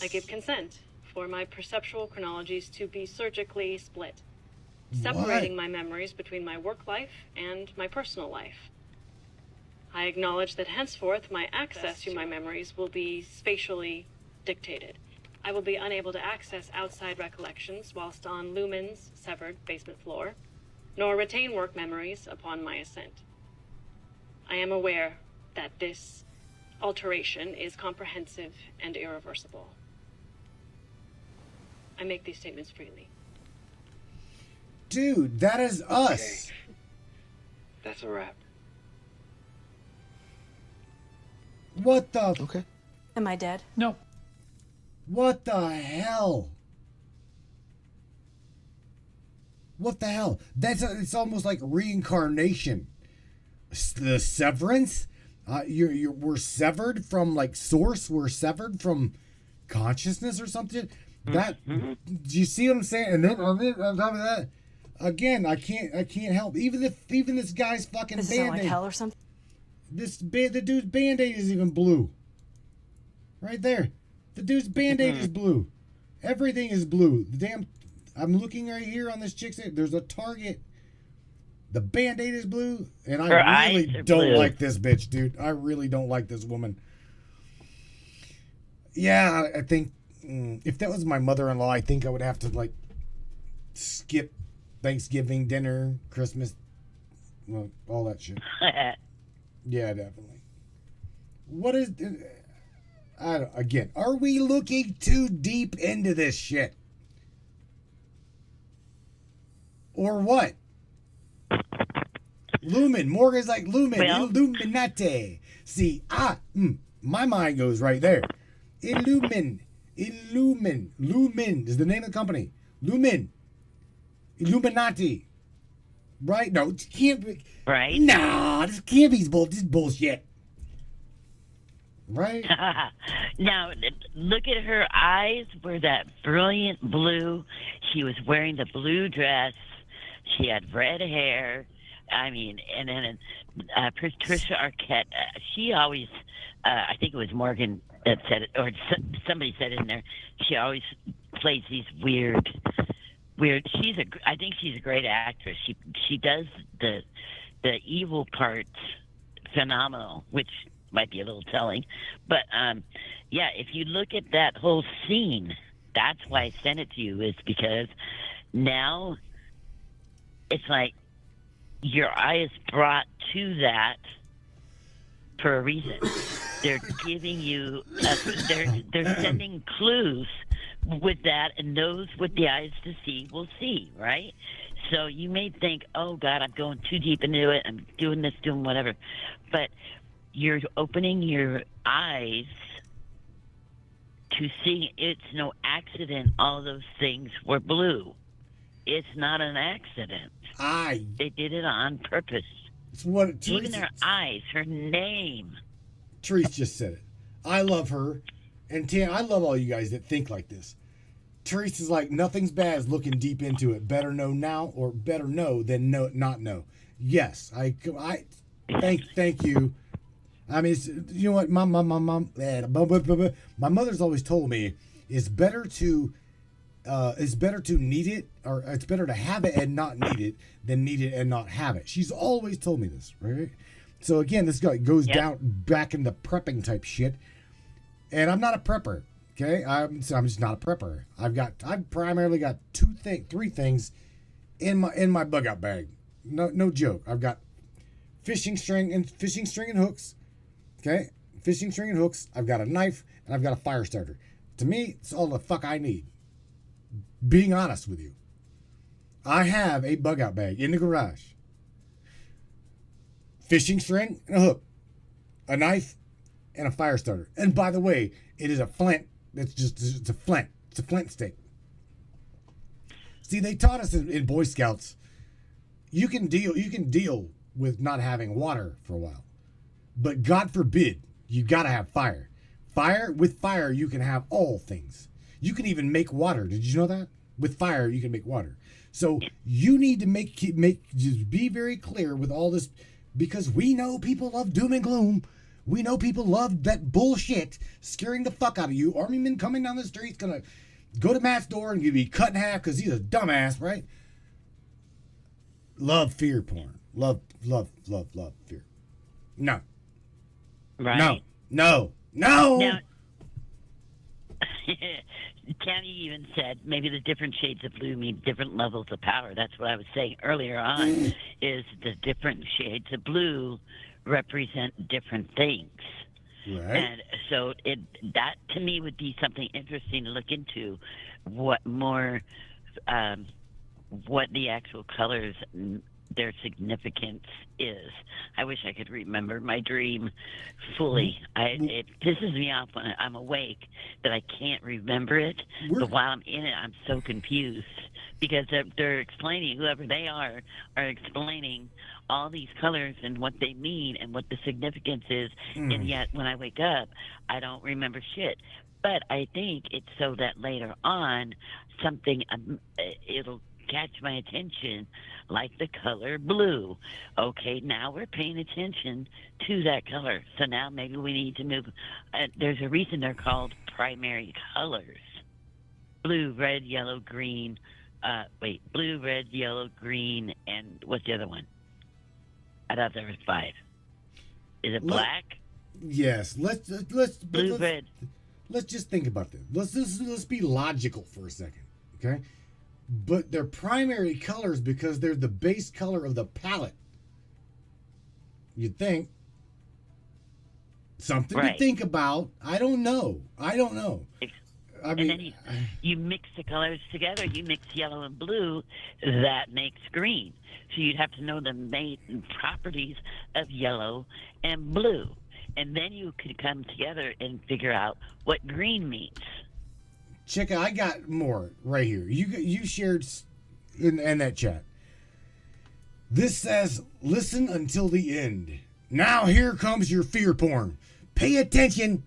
I give consent for my perceptual chronologies to be surgically split, separating my memories between my work life and my personal life. I acknowledge that henceforth my access to my memories will be spatially dictated. I will be unable to access outside recollections whilst on Lumen's severed basement floor, nor retain work memories upon my ascent. I am aware that this alteration is comprehensive and irreversible. I make these statements freely. Dude, that is us. That's a wrap. What the? Okay. Am I dead? No. What the hell? What the hell? It's almost like reincarnation. The severance. We're severed from like source. We're severed from consciousness or something. That. Do you see what I'm saying? And then on top of that, again, I can't help. Even this guy's fucking Does it sound like Band-Aid. hell or something? The dude's Band-Aid is even blue. Right there. The dude's Band-Aid is blue. Everything is blue. The damn... I'm looking right here on this chick's... There's a target. The Band-Aid is blue. And Her I eyes really are don't blue. like this bitch, dude. I really don't like this woman. Yeah, I think... if that was my mother-in-law, I think I would have to, like, skip Thanksgiving, dinner, Christmas... Well, all that shit. Yeah, definitely. What is... again, are we looking too deep into this shit? Or what? Lumen. Morgan's like Lumen. Well- Illuminati. See, my mind goes right there. Lumen is the name of the company. Lumen. Illuminati. Right? No, it can't be. Right? Nah, this can't be this bullshit. Right? Now, look at her eyes were that brilliant blue. She was wearing the blue dress. She had red hair. I mean, and then Patricia Arquette, she always, I think it was Morgan that said it, or somebody said it in there, she always plays these weird, I think she's a great actress. She does the evil parts phenomenal, which might be a little telling. But, yeah, if you look at that whole scene, that's why I sent it to you, is because now it's like your eye is brought to that, for a reason. They're giving you, they're sending clues with that, and those with the eyes to see will see, right? So you may think, oh God, I'm going too deep into it, I'm doing this, doing whatever. But you're opening your eyes to see it's no accident all those things were blue. It's not an accident. They did it on purpose. It's what Teresa, even their eyes, her name. Therese just said it. I love her. And Tam, I love all you guys that think like this. Teresa's like, nothing's bad as looking deep into it. Better know now or better know than not know. Yes, I thank you. I mean, you know what, my mother's always told me it's better to need it, or it's better to have it and not need it than need it and not have it. She's always told me this, right? So again, this guy goes down back into prepping type shit, and I'm not a prepper. Okay, I'm just not a prepper. I've primarily got three things in my bug out bag. No joke. I've got fishing string and hooks. Okay, fishing string and hooks. I've got a knife and I've got a fire starter. To me, it's all the fuck I need. Being honest with you, I have a bug out bag in the garage. Fishing string and a hook, a knife, and a fire starter. And by the way, it is a flint. It's a flint. It's a flint stick. See, they taught us in Boy Scouts, you can deal with not having water for a while, but God forbid, you gotta have fire. With fire, you can have all things. You can even make water. Did you know that? With fire, you can make water. So you need to just be very clear with all this, because we know people love doom and gloom. We know people love that bullshit scaring the fuck out of you. Army man coming down the street's gonna go to Matt's door and be cut in half because he's a dumbass, right? Love fear porn. Love fear. No. Right. No. Now, Tammy even said maybe the different shades of blue mean different levels of power. That's what I was saying earlier on, is the different shades of blue represent different things. Right. And so that to me would be something interesting to look into, what the actual colors, their significance is. I wish I could remember my dream fully. It pisses me off when I'm awake that I can't remember it, but while I'm in it, I'm so confused, because they're explaining, whoever they are explaining all these colors and what they mean and what the significance is, and yet when I wake up, I don't remember shit. But I think it's so that later on, something, it'll catch my attention, like the color blue. Okay, now we're paying attention to that color. So now maybe we need to move. There's a reason they're called primary colors. Blue, red, yellow, green. Blue, red, yellow, green, and what's the other one? I thought there was 5. Is it black? Yes. Let's red. Let's just think about this. Let's be logical for a second, okay? But they're primary colors because they're the base color of the palette. You'd think. Something to think about. I don't know. I mean, then you mix the colors together. You mix yellow and blue. That makes green. So you'd have to know the main properties of yellow and blue. And then you could come together and figure out what green means. Chicka, I got more right here. You shared in that chat. This says, listen until the end. Now here comes your fear porn. Pay attention.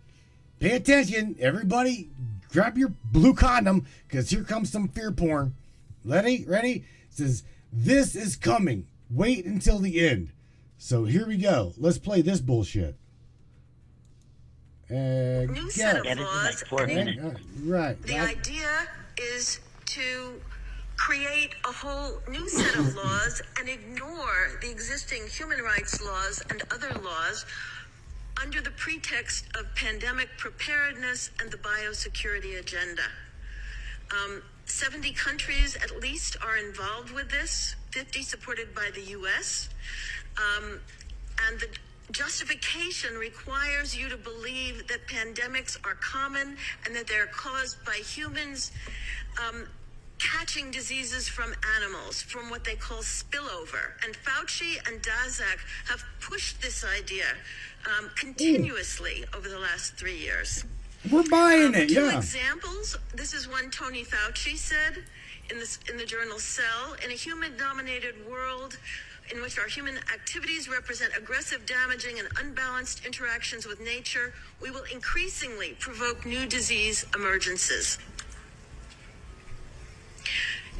Pay attention. Everybody, grab your blue condom, because here comes some fear porn. Ready? It says, this is coming. Wait until the end. So here we go. Let's play this bullshit. New set of laws. Right. The idea is to create a whole new set of laws and ignore the existing human rights laws and other laws under the pretext of pandemic preparedness and the biosecurity agenda. 70 countries at least are involved with this, 50 supported by the U.S., and the justification requires you to believe that pandemics are common and that they're caused by humans catching diseases from animals, from what they call spillover. And Fauci and Daszak have pushed this idea continuously over the last 3 years. We're buying it, Two yeah. examples. This is one Tony Fauci said in the journal Cell. In a human-dominated world in which our human activities represent aggressive, damaging, and unbalanced interactions with nature, we will increasingly provoke new disease emergences.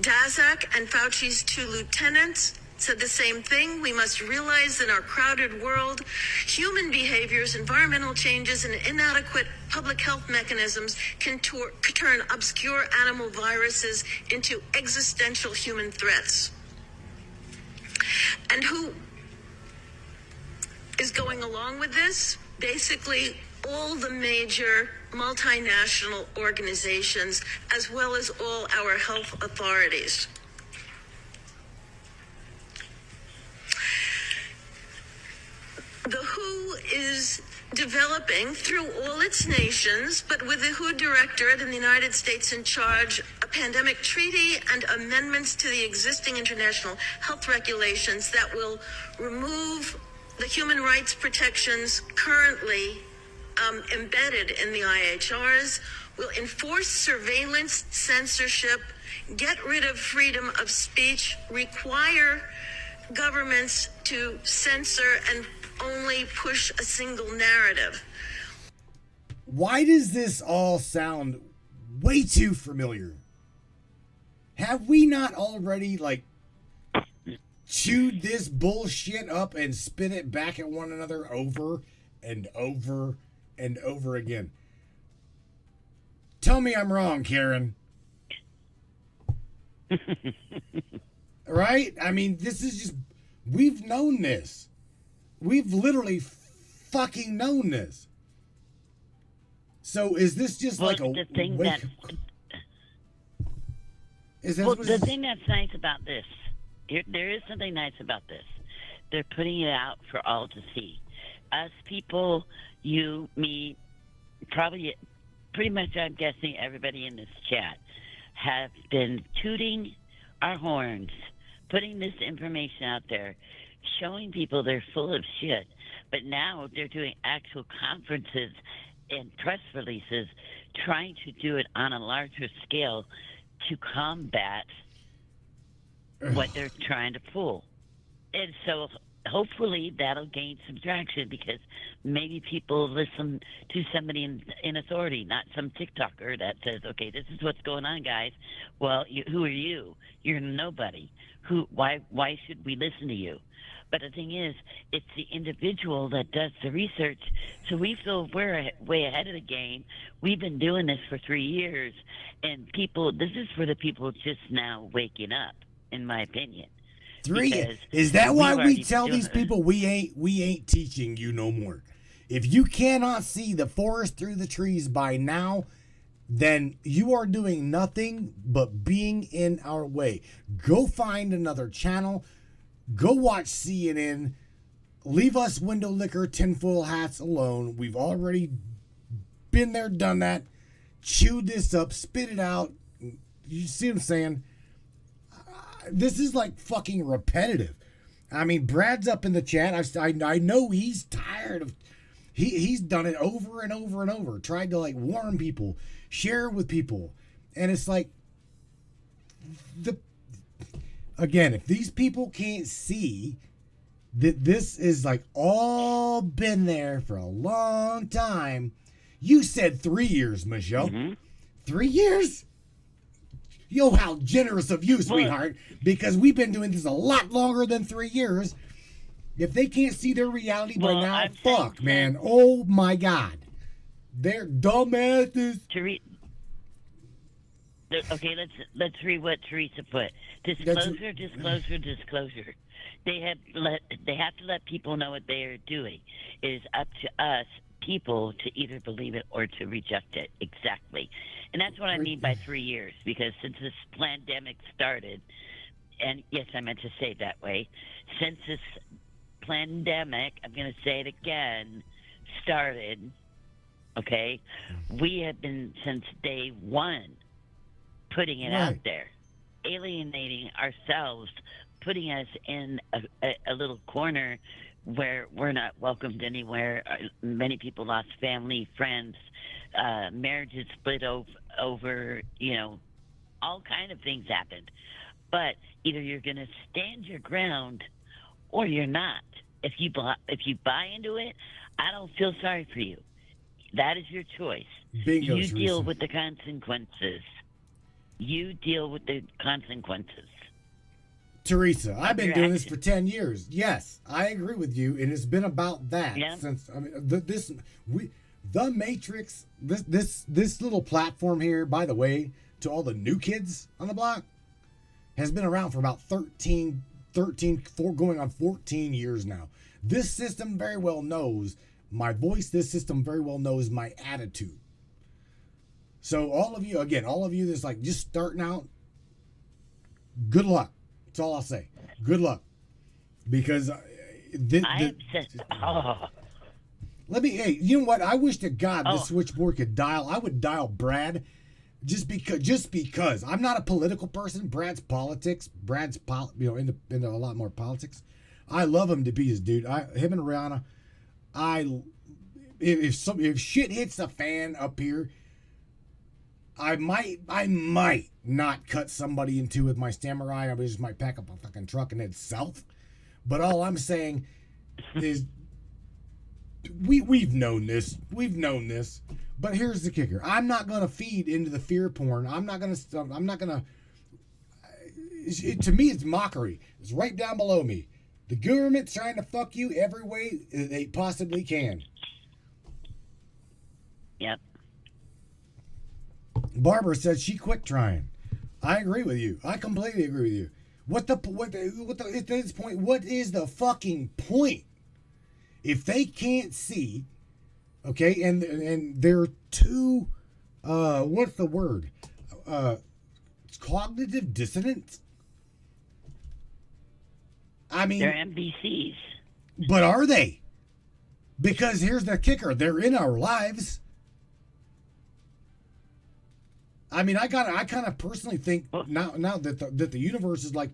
Daszak and Fauci's 2 lieutenants said the same thing. We must realize in our crowded world, human behaviors, environmental changes, and inadequate public health mechanisms can turn obscure animal viruses into existential human threats. And who is going along with this? Basically, all the major multinational organizations, as well as all our health authorities. The WHO is developing through all its nations, but with the WHO Directorate in the United States in charge, a pandemic treaty and amendments to the existing international health regulations that will remove the human rights protections currently embedded in the IHRs, will enforce surveillance, censorship, get rid of freedom of speech, require governments to censor and only push a single narrative. Why does this all sound way too familiar? Have we not already, like, chewed this bullshit up and spit it back at one another over and over and over again? Tell me I'm wrong, Karen. Right? I mean, this is just... We've known this. We've literally fucking known this. So is this just like a... The thing that... the thing that's nice about this, there is something nice about this. They're putting it out for all to see. Us people, you, me, probably, pretty much I'm guessing everybody in this chat have been tooting our horns, putting this information out there, showing people they're full of shit. But now they're doing actual conferences and press releases, trying to do it on a larger scale to combat what they're trying to pull. And so hopefully that'll gain some traction, because maybe people listen to somebody in authority, not some TikToker that says, okay, this is what's going on, guys. Well, who are you? You're nobody. Why should we listen to you? But the thing is, it's the individual that does the research. So we feel we're way ahead of the game. We've been doing this for 3 years, and this is for the people just now waking up, in my opinion. 3 years. Is that why we tell these people we ain't teaching you no more? If you cannot see the forest through the trees by now, then you are doing nothing but being in our way. Go find another channel. Go watch CNN. Leave us window licker tinfoil hats alone. We've already been there, done that. Chewed this up, spit it out. You see what I'm saying? This is like fucking repetitive. I mean, Brad's up in the chat. I know he's tired of... He's done it over and over and over. Tried to, like, warn people, share with people. And it's like... Again, if these people can't see that this is, like, all been there for a long time... You said 3 years, Michelle. Mm-hmm. 3 years? Yo, how generous of you, sweetheart. Because we've been doing this a lot longer than 3 years. If they can't see their reality by now, fuck, man. Oh, my God. They're dumbasses. Okay, let's read what Teresa put. Disclosure, disclosure, disclosure. They have to let people know what they are doing. It is up to us, people, to either believe it or to reject it. Exactly. And that's what I mean by 3 years, because since this pandemic started, and yes, I meant to say it that way, since this pandemic, I'm going to say it again, started, okay, we have been since day one putting it out there, alienating ourselves, putting us in a little corner where we're not welcomed anywhere. Many people lost family, friends, marriages split over, you know, all kind of things happened. But either you're going to stand your ground or you're not. If you buy into it, I don't feel sorry for you. That is your choice. Bingo, you Teresa. deal with the consequences. You deal with the consequences. Teresa, I've been doing this for 10 years. Yes, I agree with you, and it's been about that since. I mean, the Matrix. This little platform here, by the way, to all the new kids on the block, has been around for about 13, going on 14 years now. This system very well knows my voice. This system very well knows my attitude. So all of you that's like just starting out, good luck. That's all I'll say. Good luck. Because let me, hey, you know what? I wish to God this switchboard could dial. I would dial Brad just because I'm not a political person. Brad's politics. Into a lot more politics. I love him to pieces, dude. Him and Rihanna. If shit hits the fan up here, I might not cut somebody in two with my samurai. I just might pack up a fucking truck and head south. But all I'm saying is we've known this. But here's the kicker. I'm not going to feed into the fear porn. To me, it's mockery. It's right down below me. The government's trying to fuck you every way they possibly can. Yep. Barbara said she quit trying. I agree with you. I completely agree with you. At this point, what is the fucking point? If they can't see, okay, and they're too, what's the word? It's cognitive dissonance. I mean, they're NPCs. But are they? Because here's the kicker: they're in our lives. I mean, I kind of personally think now that the universe is like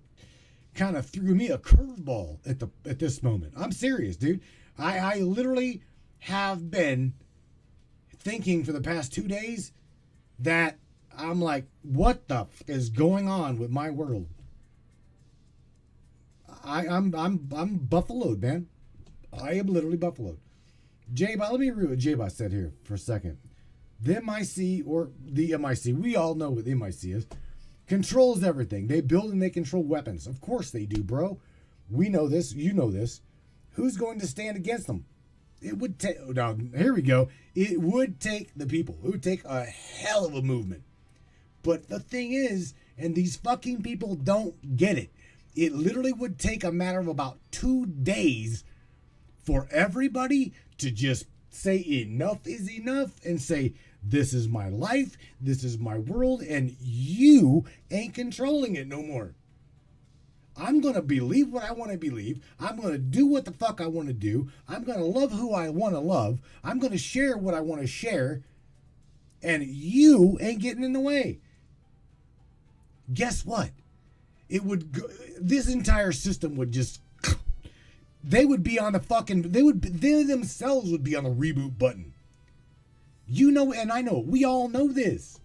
kind of threw me a curveball at this moment. I'm serious, dude. I literally have been thinking for the past 2 days that I'm like, what the f is going on with my world? I'm buffaloed, man. I am literally buffaloed. J-Bot, let me read what J-Bot said here for a second. The MIC, or the MIC, we all know what the MIC is, controls everything. They build and they control weapons. Of course they do, bro. We know this. You know this. Who's going to stand against them? It would take, now, here we go. It would take the people. It would take a hell of a movement. But the thing is, and these fucking people don't get it, it literally would take a matter of about 2 days for everybody to just say enough is enough and say, this is my life, this is my world, and you ain't controlling it no more. I'm going to believe what I want to believe. I'm going to do what the fuck I want to do. I'm going to love who I want to love. I'm going to share what I want to share. And you ain't getting in the way. Guess what? It would go, this entire system would just, they would be on the fucking, they themselves would be on the reboot button. You know, and I know, we all know this.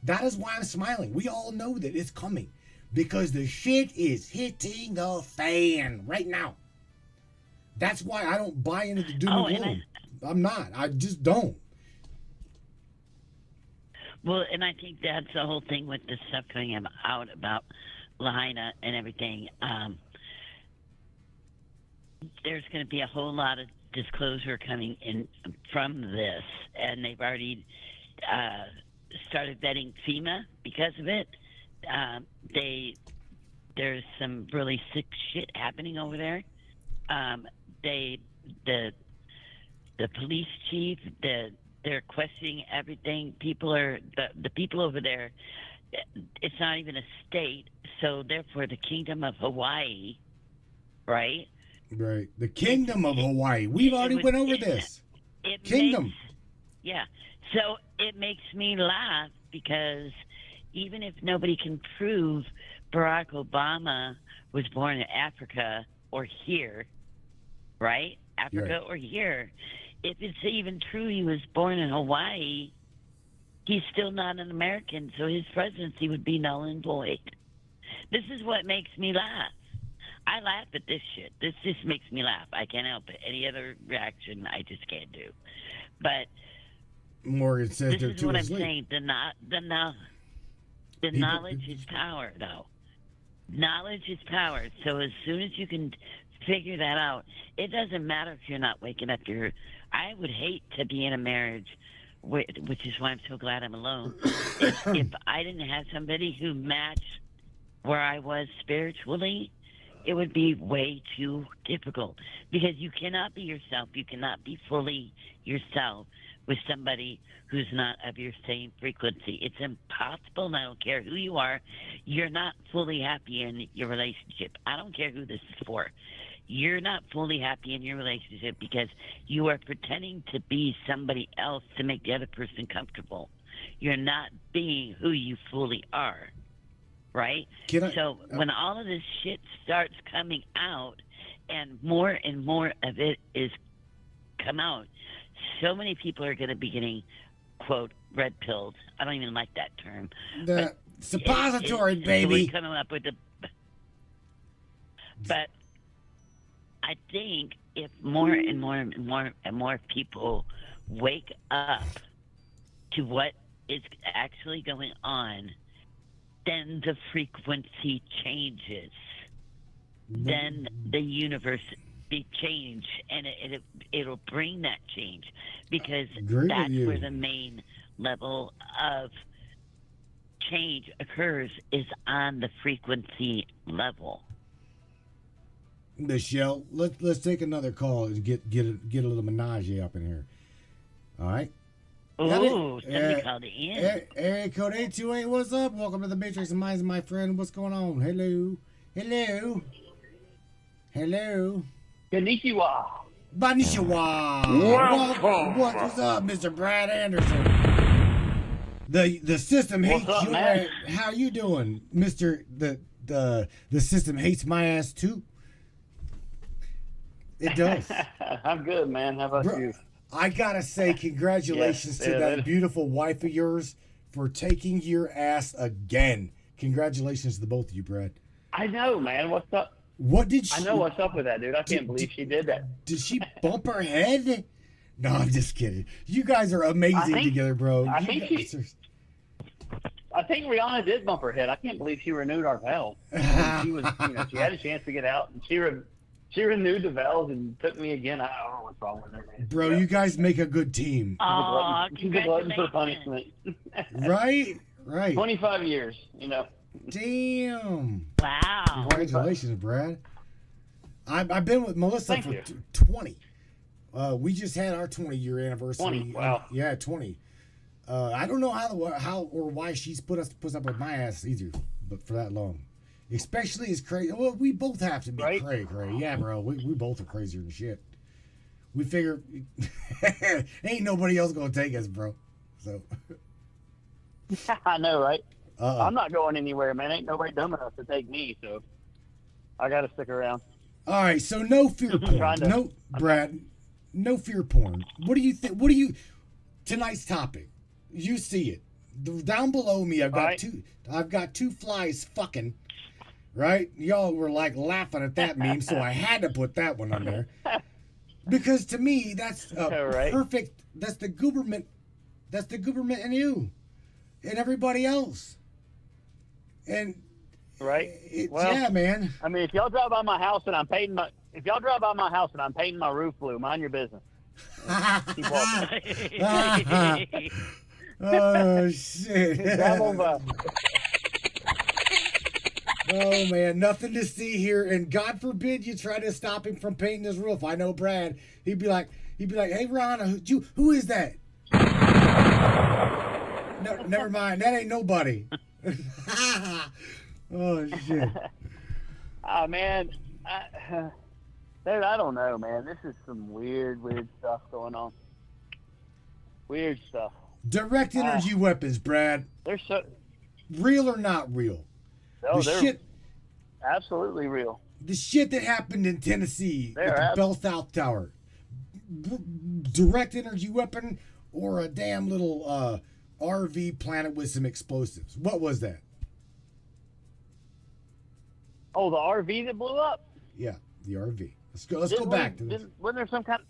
That is why I'm smiling. We all know that it's coming. Because the shit is hitting the fan right now. That's why I don't buy into the doom and gloom. I'm not. I just don't. Well, and I think that's the whole thing with this stuff coming out about Lahaina and everything. There's going to be a whole lot of disclosure coming in from this, and they've already started vetting FEMA because of it. There's some really sick shit happening over there. The police chief, they're questioning everything. People are the people over there. It's not even a state, so therefore the Kingdom of Hawaii, right? Right. The Kingdom of Hawaii. We've already went over this. Kingdom. Yeah. So it makes me laugh because even if nobody can prove Barack Obama was born in Africa or here, right? Africa or here, if it's even true he was born in Hawaii, he's still not an American, so his presidency would be null and void. This is what makes me laugh. I laugh at this shit. This just makes me laugh. I can't help it. Any other reaction, I just can't do. But Morgan says this they're is too what asleep. I'm saying. The knowledge is power, though. Knowledge is power. So as soon as you can figure that out, it doesn't matter if you're not waking up. I would hate to be in a marriage, which is why I'm so glad I'm alone. if I didn't have somebody who matched where I was spiritually, it would be way too difficult because you cannot be yourself. You cannot be fully yourself with somebody who's not of your same frequency. It's impossible, and I don't care who you are. You're not fully happy in your relationship. I don't care who this is for. You're not fully happy in your relationship because you are pretending to be somebody else to make the other person comfortable. You're not being who you fully are. Right? So when all of this shit starts coming out and more of it is come out, so many people are going to be getting, quote, red pilled. I don't even like that term. The suppository, baby. So coming up with but I think if more and more people wake up to what is actually going on, then the frequency changes. Then the universe be changed, and it'll bring that change because that's where the main level of change occurs is on the frequency level. Michelle, let's take another call and get a little menage up in here. All right. Ooh, somebody called in. Area code 828, what's up? Welcome to the Matrix of Minds, my friend. What's going on? Hello. Konnichiwa. Konnichiwa. What's up, Mr. Brad Anderson? The system hates up, you. man? How you doing, Mr. The system hates my ass too. It does. I'm good, man. How about you? I gotta say, congratulations to that beautiful wife of yours for taking your ass again. Congratulations to the both of you, Brad. I know, man. What's up? What did she? I know what's up with that, dude. I can't believe she did that. Did she bump her head? No, I'm just kidding. You guys are amazing together, bro. I think Rihanna did bump her head. I can't believe she renewed our vows. She was, she had a chance to get out, and she renewed the vows and took me again. I don't know what's wrong with her, man. Bro, you guys make a good team. She's a glutton for punishment. Right. 25 years, Damn. Wow. Congratulations, Brad. I've been with Melissa Thank for you. 20. We just had our 20-year anniversary. 20, wow. Yeah, 20. I don't know how or why she's put up with my ass either, but for that long. Especially as crazy. Well, we both have to be crazy. Yeah, bro. We both are crazier than shit. We figure ain't nobody else gonna take us, bro. So. I know, right? I'm not going anywhere, man. Ain't nobody dumb enough to take me, so I got to stick around. All right, so no fear porn. No, Brad, no fear porn. What do you think? Tonight's topic? You see it down below me. I've got two flies fucking. Right? Y'all were like laughing at that meme, so I had to put that one on there. Because to me, that's perfect. That's the government. That's the government and you, and everybody else. And yeah, man. I mean, if y'all drive by my house and I'm painting my roof blue, mind your business. Keep walking. Oh shit! Oh man, nothing to see here, and God forbid you try to stop him from painting his roof. I know Brad. He'd be like, "Hey, Ronna, who is that?" No, never mind. That ain't nobody. Oh shit. Oh man, Dude, I don't know, man. This is some weird stuff going on. Weird stuff. Direct energy weapons, Brad. They're so real or not real? No, the they're shit, absolutely real. the shit that happened in Tennessee They're with the ab- Bell South Tower. Direct energy weapon or a damn little RV planet with some explosives? What was that? Oh, the RV that blew up. Yeah, the RV. Let's go back to this. Wasn't there some kind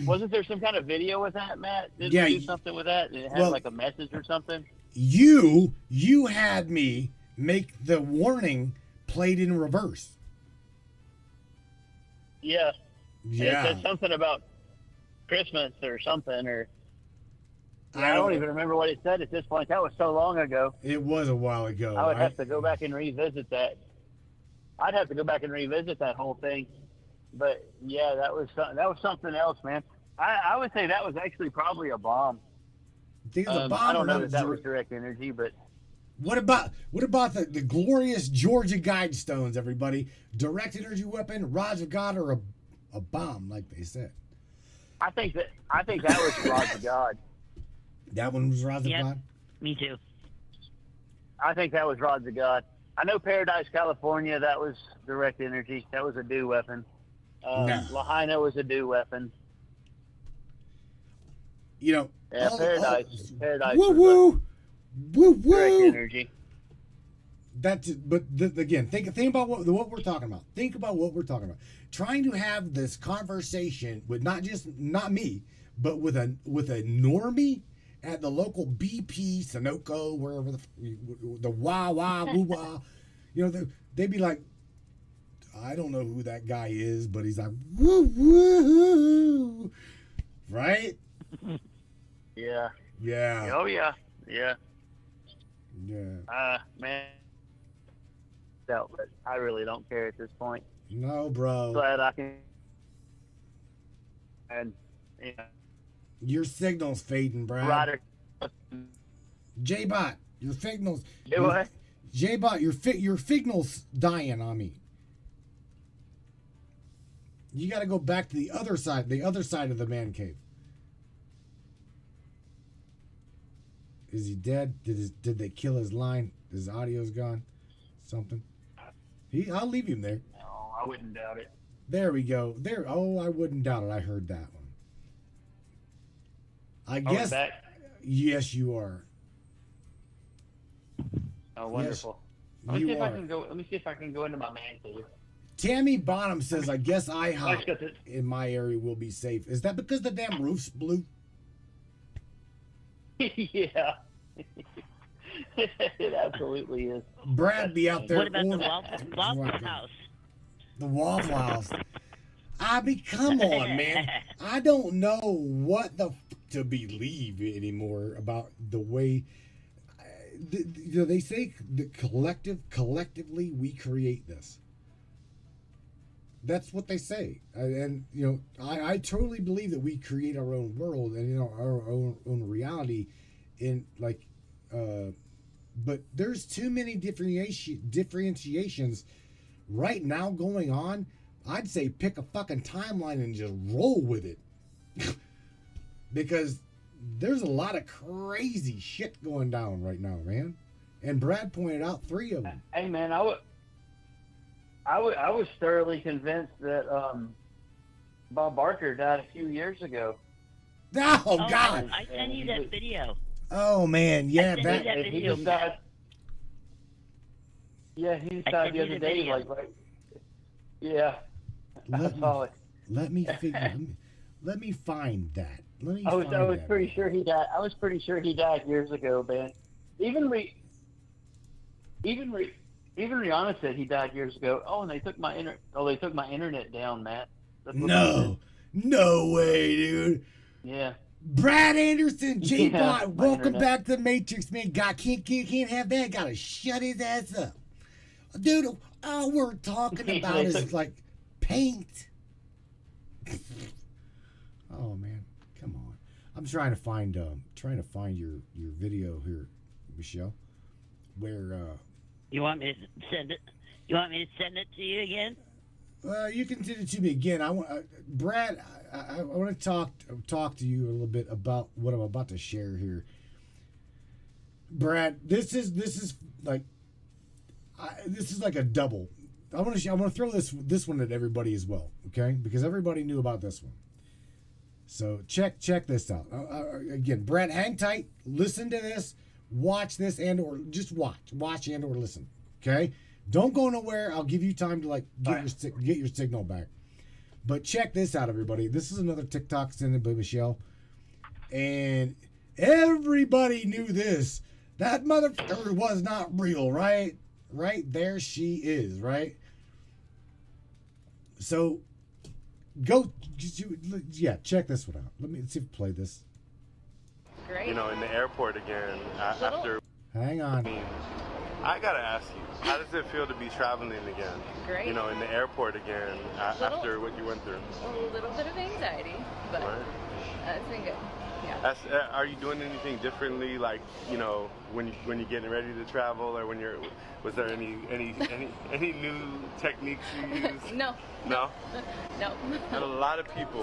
wasn't there some kind of video with that, Matt? Didn't Yeah, you do something with that? It had like a message or something? You had me make the warning played in reverse. Yeah. Yeah. It said something about Christmas or something, or I don't even remember what it said at this point. That was so long ago. It was a while ago. I would have to go back and revisit that. I'd have to go back and revisit that whole thing. But yeah, that was something else, man. I would say that was actually probably a bomb. Think it was a bomb. I don't know or that was direct energy, but what about the glorious Georgia Guidestones, everybody? Direct energy weapon, rods of God, or a bomb, like they said. I think that was rods of God. That one was rods of God? Me too. I think that was rods of God. I know Paradise, California, that was direct energy. That was a DEW weapon. Lahaina was a DEW weapon. You know, Paradise woo woo, woo woo. Direct energy. That's it. But again, think about what we're talking about. Think about what we're talking about. Trying to have this conversation with not me, but with a normie at the local BP, Sunoco, wherever the wah wah woo wah, you know, they'd be like, I don't know who that guy is, but he's like woo woo, right? Yeah. Yeah. Oh yeah. Yeah. Yeah. Man. But I really don't care at this point. No, bro. Glad I can. And yeah. Your signal's fading, Brad. Ryder. J-Bot, your signal's. What? J-Bot, your signal's dying on me. You got to go back to the other side of the man cave. Is he dead? Did they kill his line? His audio's gone? Something? I'll leave him there. No, I wouldn't doubt it. There we go. There. Oh, I wouldn't doubt it. I heard that one. I guess. Back? Yes, you are. Oh, wonderful. Yes, Let me see if I can go into my man cave. Tammy Bonham says, I guess IHOP in my area will be safe. Is that because the damn roof's blue? Yeah. It absolutely is. Brad be out there. What about the Waffle House? The Waffle House. I mean, come on, man. I don't know what to believe anymore about the way. They say the collectively we create this. That's what they say, and I totally believe that we create our own world and our own reality, but there's too many differentiations right now going on. I'd say pick a fucking timeline and just roll with it, because there's a lot of crazy shit going down right now, man. And Brad pointed out 3 of them. Hey, man, I was thoroughly convinced that Bob Barker died a few years ago. Oh God! I sent you that video. Oh man, yeah, I sent you that video. He died. Yeah, he died the other day. Yeah, I saw it. Let me find that. I was pretty sure he died. I was pretty sure he died years ago, man. Even Rihanna said he died years ago. Oh, and they took my internet down, Matt. No way, dude. Yeah. Brad Anderson, J-Bot, welcome back to the Matrix, man. God can't have that. Gotta shut his ass up, dude. All we're talking about is like paint. Oh man, come on. I'm trying to find your video here, Michelle. Where you want me to send it? You want me to send it to you again? You can send it to me again. I want Brad. I want to talk to you a little bit about what I'm about to share here. Brad, this is like a double. I want to throw this one at everybody as well, okay? Because everybody knew about this one. So check this out. Again, Brad, hang tight. Listen to this. Watch this or just watch and or listen. Okay. Don't go nowhere. I'll give you time to like get your signal back. But check this out, everybody. This is another TikTok sent by Michelle, and everybody knew this. That motherfucker was not real, right? Right there, she is, right? So go, check this one out. Let me see if I play this. Great. You know, in the airport again after. Hang on. I gotta ask you, how does it feel to be traveling again? Great. You know, in the airport again after what you went through. A little bit of anxiety, but it's been good. Yeah. Are you doing anything differently, like, you know, when you're getting ready to travel, or was there any new techniques you used? No. No? No. And a lot of people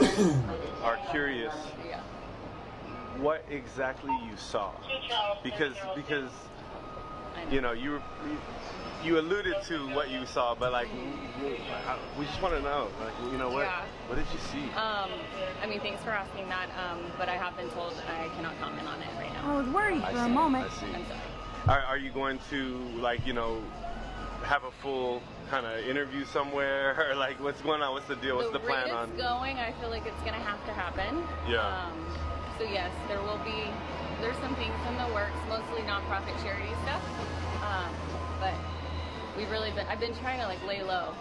are curious. Yeah. What exactly you saw? Because you know, you alluded to what you saw, but like we just want to know, like, you know, what did you see? I mean, thanks for asking that, but I have been told I cannot comment on it right now. I was worried for a moment. I see. I'm sorry. Are you going to, like, you know, have a full kind of interview somewhere, or like what's going on? What's the deal? What's the plan on? The rate it's going, I feel like it's gonna have to happen. Yeah. So yes, there's some things in the works, mostly nonprofit charity stuff. But I've been trying to like lay low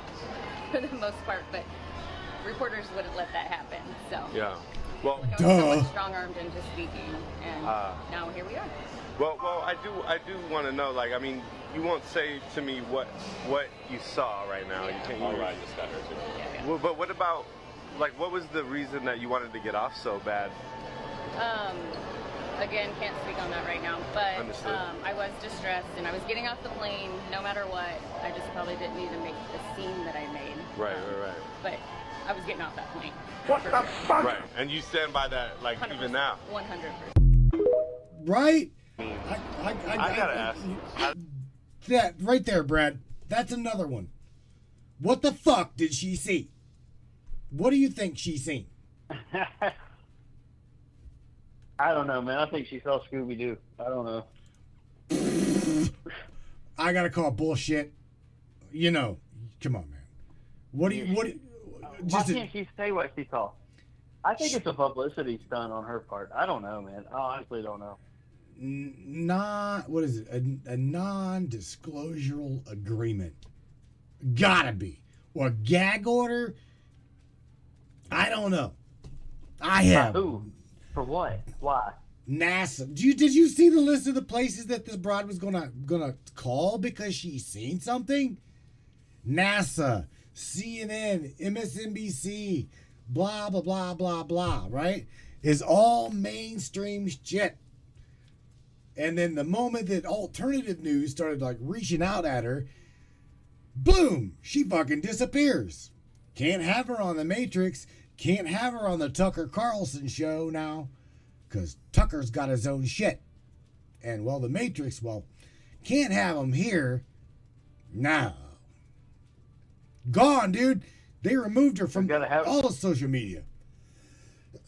for the most part, but reporters wouldn't let that happen. So yeah, well, I was so much strong-armed into speaking, and now here we are. Well, I do want to know. Like, I mean, you won't say to me what you saw right now. Yeah. You can't. All right, just got her too. Yeah. Well, but what about, like, what was the reason that you wanted to get off so bad? Again, can't speak on that right now, but Understood. I was distressed and I was getting off the plane no matter what. I just probably didn't need to make the scene that I made. Right. But I was getting off that plane. What the fuck? Right, and you stand by that, like, 100%, even now? 100%. Right? I gotta ask. That right there, Brad. That's another one. What the fuck did she see? What do you think she seen? I don't know, man. I think she saw Scooby-Doo. I don't know. I gotta call bullshit. You know, come on, man. Why can't she say what she saw? I think it's a publicity stunt on her part. I don't know, man. I honestly don't know. What is it? A non-disclosure agreement. Gotta be. Or a gag order. I don't know. I have. Who? For what? Why? NASA. Did you see the list of the places that this broad was gonna call because she's seen something? NASA, CNN, MSNBC, blah blah blah blah blah. Right? Is all mainstream shit. And then the moment that alternative news started like reaching out at her, boom, she fucking disappears. Can't have her on the Matrix. Can't have her on the Tucker Carlson show now, because Tucker's got his own shit. And, well, the Matrix, can't have him here. No. Gone, dude. They removed her from all the social media.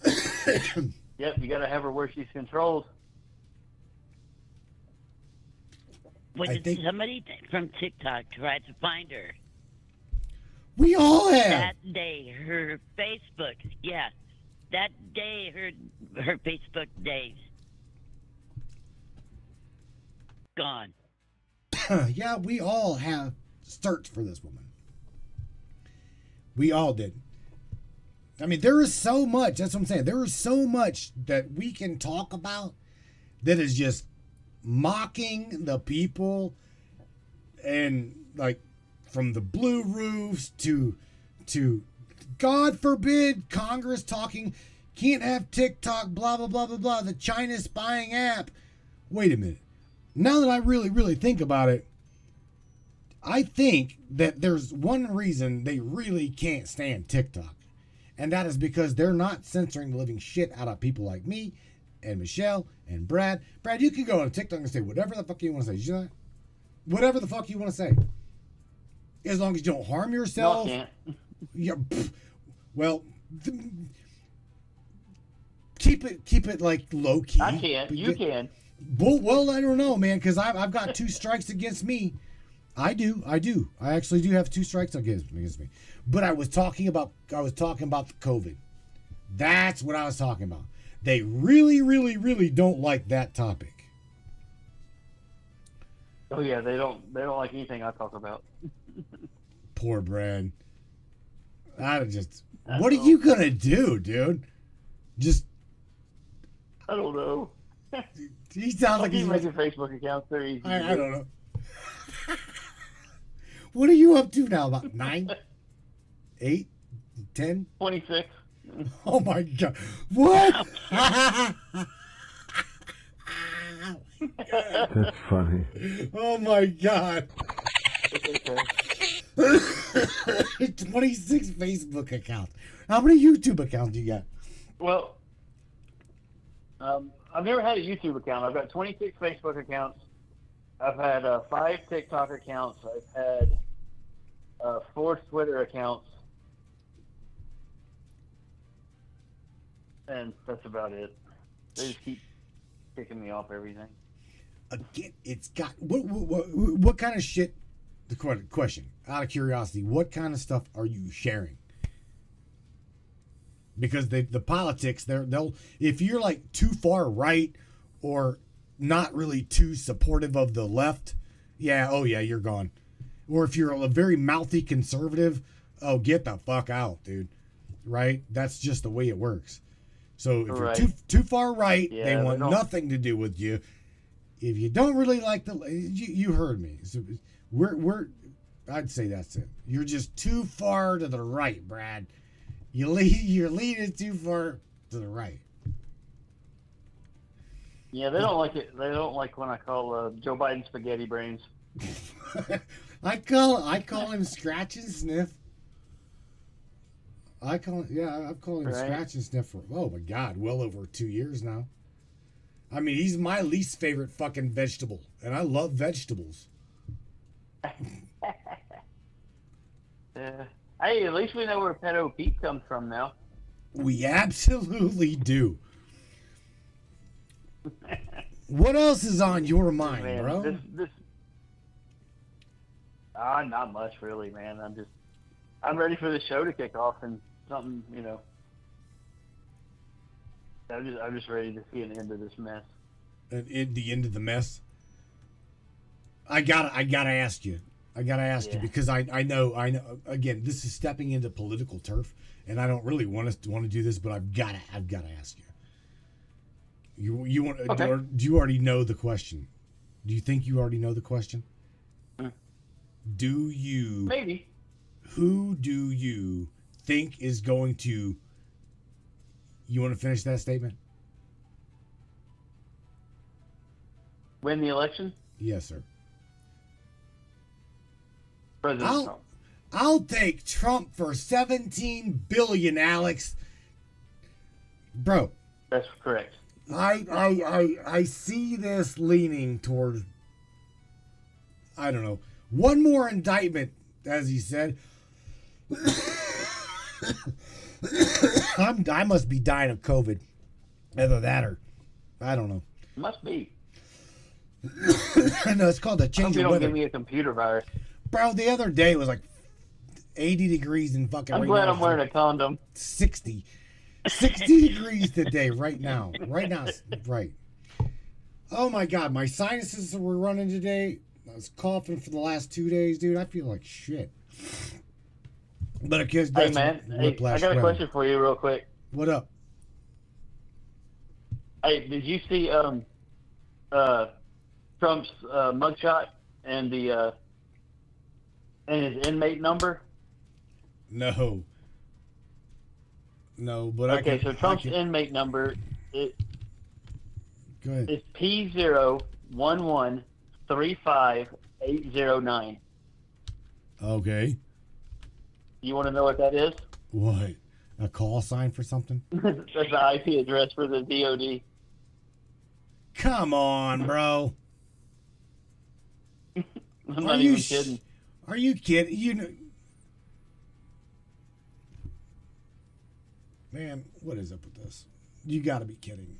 Yep, you got to have her where she's controlled. Did somebody from TikTok try to find her? We all have. That day, her Facebook, that day, her Facebook days gone. Yeah, we all have searched for this woman. We all did. I mean, there is so much. That's what I'm saying. There is so much that we can talk about that is just mocking the people, and like from the blue roofs to God forbid Congress talking can't have TikTok, blah blah blah blah blah, the China spying app. Wait a minute. Now that I really think about it, I think that there's one reason they really can't stand TikTok. And that is because they're not censoring the living shit out of people like me and Michelle and Brad. Brad, you can go on TikTok and say whatever the fuck you want to say. You know that? Whatever the fuck you want to say. As long as you don't harm yourself. No, I can't. Yeah, well, keep it like low key. I can't. You can. Well, I don't know, man, because I've got 2 strikes against me. I do. I actually do have 2 strikes against me. But I was talking about the COVID. That's what I was talking about. They really, really, really don't like that topic. Oh yeah, they don't like anything I talk about. Poor Brad. What are you gonna do, dude? I don't know. He sounds like he's making Facebook accounts. They're easy. I don't know. What are you up to now? About 9, 8, 10, 26. Oh my god! What? That's funny. Oh my god! 26 Facebook accounts. How many YouTube accounts do you got? Well, I've never had a YouTube account. I've got 26 Facebook accounts. I've had 5 TikTok accounts. I've had 4 Twitter accounts. And that's about it. They just keep kicking me off everything. Again, it's got... What kind of shit... The question, out of curiosity, what kind of stuff are you sharing? Because the politics, they'll if you're like too far right or not really too supportive of the left, you're gone. Or if you're a very mouthy conservative, get the fuck out, dude. Right? That's just the way it works. So if you're too far right, they want nothing to do with you. If you don't really like you heard me. So I'd say that's it. You're just too far to the right, Brad. You're leaning too far to the right. Yeah, they don't like it. They don't like when I call Joe Biden spaghetti brains. I call him scratch and sniff. I've called him scratch and sniff for my god, well over 2 years now. I mean, he's my least favorite fucking vegetable, and I love vegetables. Hey, at least we know where Pedo Pete comes from now. We absolutely do. What else is on your mind, bro? Not much really, man. I'm ready for the show to kick off and something, I'm just ready to see an end of this mess. The end of the mess. I gotta ask you. You because I know. Again, this is stepping into political turf, and I don't really want to do this, but I've gotta ask you. You want? Okay. Or do you already know the question? Do you think you already know the question? Do you? Maybe. Who do you think is going to? You want to finish that statement? Win the election? Yes, sir. President Trump. I'll take Trump for $17 billion, Alex. Bro. That's correct. I see this leaning toward, I don't know, one more indictment, as he said. I must be dying of COVID. Either that or, I don't know. Must be. No, it's called the change of weather. Don't give me a computer virus. Bro, the other day it was like 80 degrees in fucking... I'm glad I'm wearing a condom. 60 degrees today, right now. Right. Oh my God, my sinuses were running today. I was coughing for the last 2 days, dude. I feel like shit. But because hey man, I got a question for you real quick. What up? Hey, did you see Trump's mugshot and the and his inmate number? No, but okay. So Trump's inmate number Go ahead. is P01135809. Okay. You want to know what that is? What? A call sign for something? That's the IP address for the DOD. Come on, bro. I'm not even kidding. Are you kidding? You know, man, what is up with this? You got to be kidding.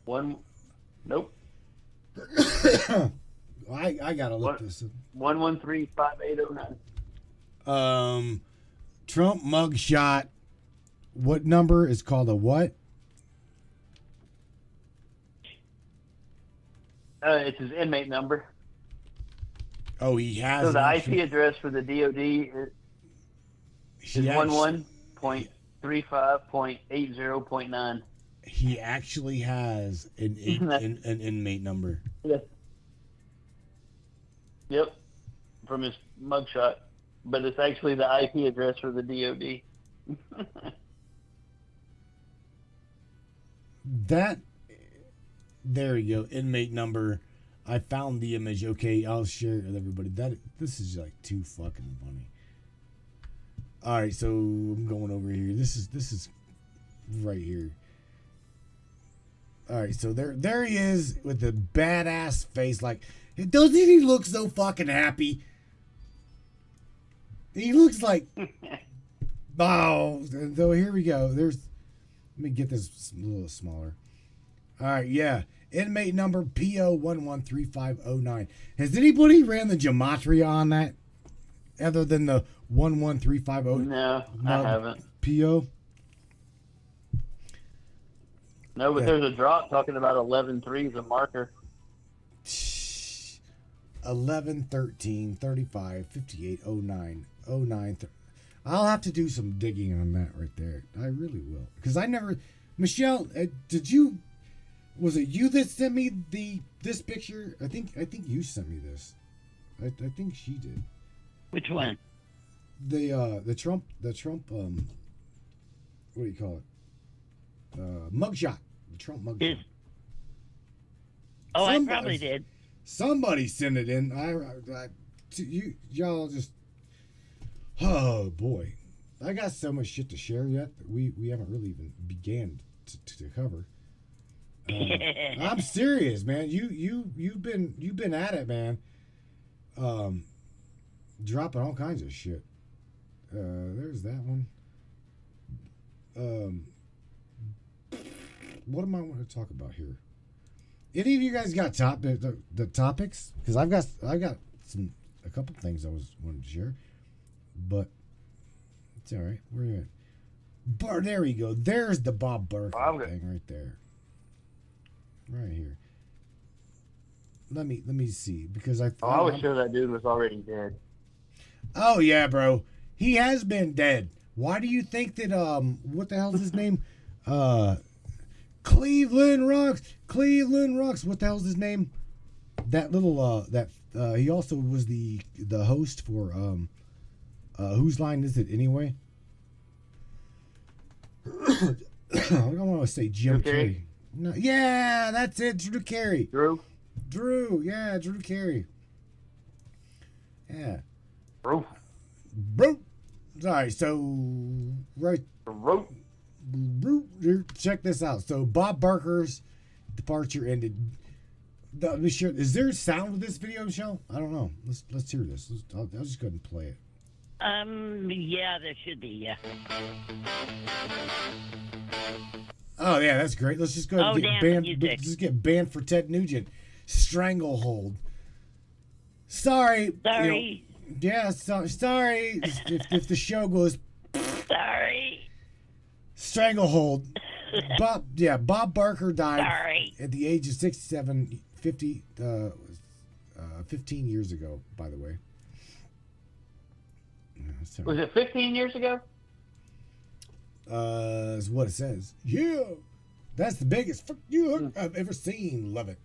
Nope. I gotta look this up. 113-5809. Trump mugshot. What number is called a what? It's his inmate number. Oh, he has. So the IP address for the DOD is 11.35.80.9. He actually has an inmate number. Yes. Yep. From his mugshot. But it's actually the IP address for the DOD. There you go. Inmate number. I found the image. Okay, I'll share it with everybody. This is like too fucking funny. All right, so I'm going over here. This is right here. All right, so there he is with the badass face. Like, doesn't he look so fucking happy? He looks like. Oh, so here we go. Let me get this a little smaller. All right, yeah. Inmate number PO113509. Has anybody ran the gematria on that? Other than the 11350? No, I haven't. PO? No, but there's a drop talking about 11.3 as a marker. 11, 13, 35, 58, 09, 09. I'll have to do some digging on that right there. I really will. Because I never... Michelle, did you... Was it you that sent me this picture? I think you sent me this. I think she did. Which one? The Trump what do you call it? Mugshot. The Trump mugshot. I probably did. Somebody sent it in. Y'all just. Oh boy, I got so much shit to share yet that we haven't really even began to cover. I'm serious, man. You've been at it, man. Dropping all kinds of shit. There's that one. What am I want to talk about here? Any of you guys got the topics? Because I've got a couple things I wanted to share, but it's all right. Where are you at? There we go. There's the Bob Burke thing right there. Right here. Let me see, because I was sure that dude was already dead. Oh yeah, bro. He has been dead. Why do you think that what the hell's his name? Cleveland Rocks. What the hell's his name? That little he also was the host for Whose Line Is It Anyway? I don't want to say Jim Carrey. No, yeah, that's it. Drew Carey. Drew, yeah, Drew Carey. Yeah. Bro. Sorry, so right. Check this out. So Bob Barker's departure ended. Let me share. Is there sound with this video, Michelle? I don't know. Let's hear this. I'll just go ahead and play it. Yeah, there should be. Yeah. Oh yeah, that's great. Let's just go ahead and get banned. Let's just get banned for Ted Nugent. Stranglehold. Sorry. Sorry. Sorry. if the show goes. Sorry. Stranglehold. Bob Barker died at the age of 67, 15 years ago, by the way. Was it 15 years ago? Is what it says. Yeah. That's the biggest fuck you I've ever seen. Love it.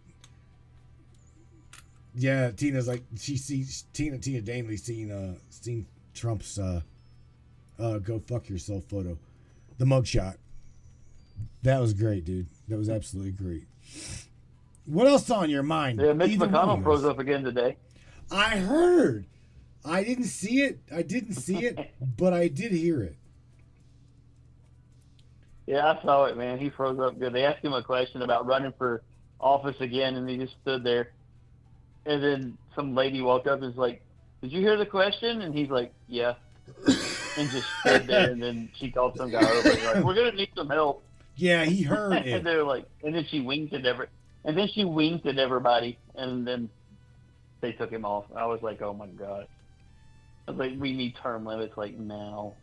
Yeah, Tina's like, she sees Tina Danley seen Trump's go fuck yourself photo. The mugshot. That was great, dude. That was absolutely great. What else on your mind? Yeah, Mitch McConnell froze up again today. I heard I didn't see it. But I did hear it. Yeah, I saw it, man. He froze up good. They asked him a question about running for office again, and he just stood there. And then some lady walked up and was like, "Did you hear the question?" And he's like, "Yeah." And just stood there. And then she called some guy over and like, "We're gonna need some help." Yeah, he heard it. And they're like, and then she winked at everybody, and then they took him off. I was like, "Oh my god!" I was like, "We need term limits like now."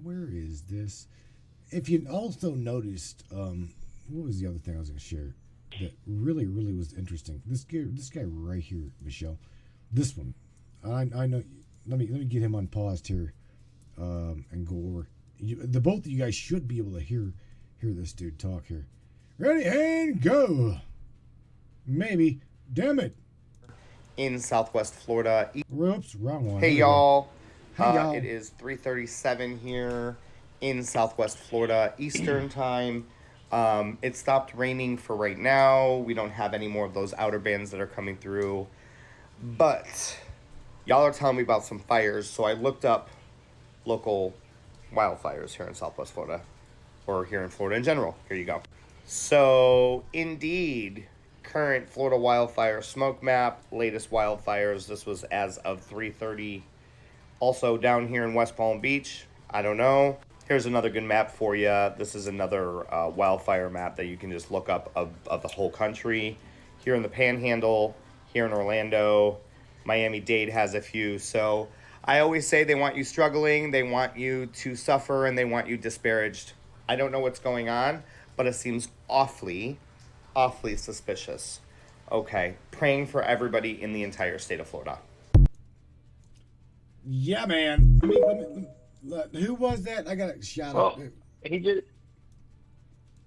Where is this? If you also noticed, what was the other thing I was going to share that really was interesting? This guy right here, Michelle. This one, I know. Let me get him unpaused here, and go over. The both of you guys should be able to hear this dude talk here. Ready and go. Maybe. Damn it. In Southwest Florida. Whoops, wrong one. Hey y'all. Hey, y'all. It is 3:37 here in Southwest Florida Eastern time. It stopped raining for right now. We don't have any more of those outer bands that are coming through. But y'all are telling me about some fires, so I looked up local wildfires here in Southwest Florida, or here in Florida in general. Here you go. So, indeed, current Florida wildfire smoke map, latest wildfires. This was as of 3:30. Also down here in West Palm Beach, I don't know. Here's another good map for you. This is another wildfire map that you can just look up of the whole country. Here in the Panhandle, here in Orlando, Miami-Dade has a few. So I always say they want you struggling, they want you to suffer, and they want you disparaged. I don't know what's going on, but it seems awfully suspicious. Okay, praying for everybody in the entire state of Florida. Yeah, man. Who was that? I got a shout out. He just.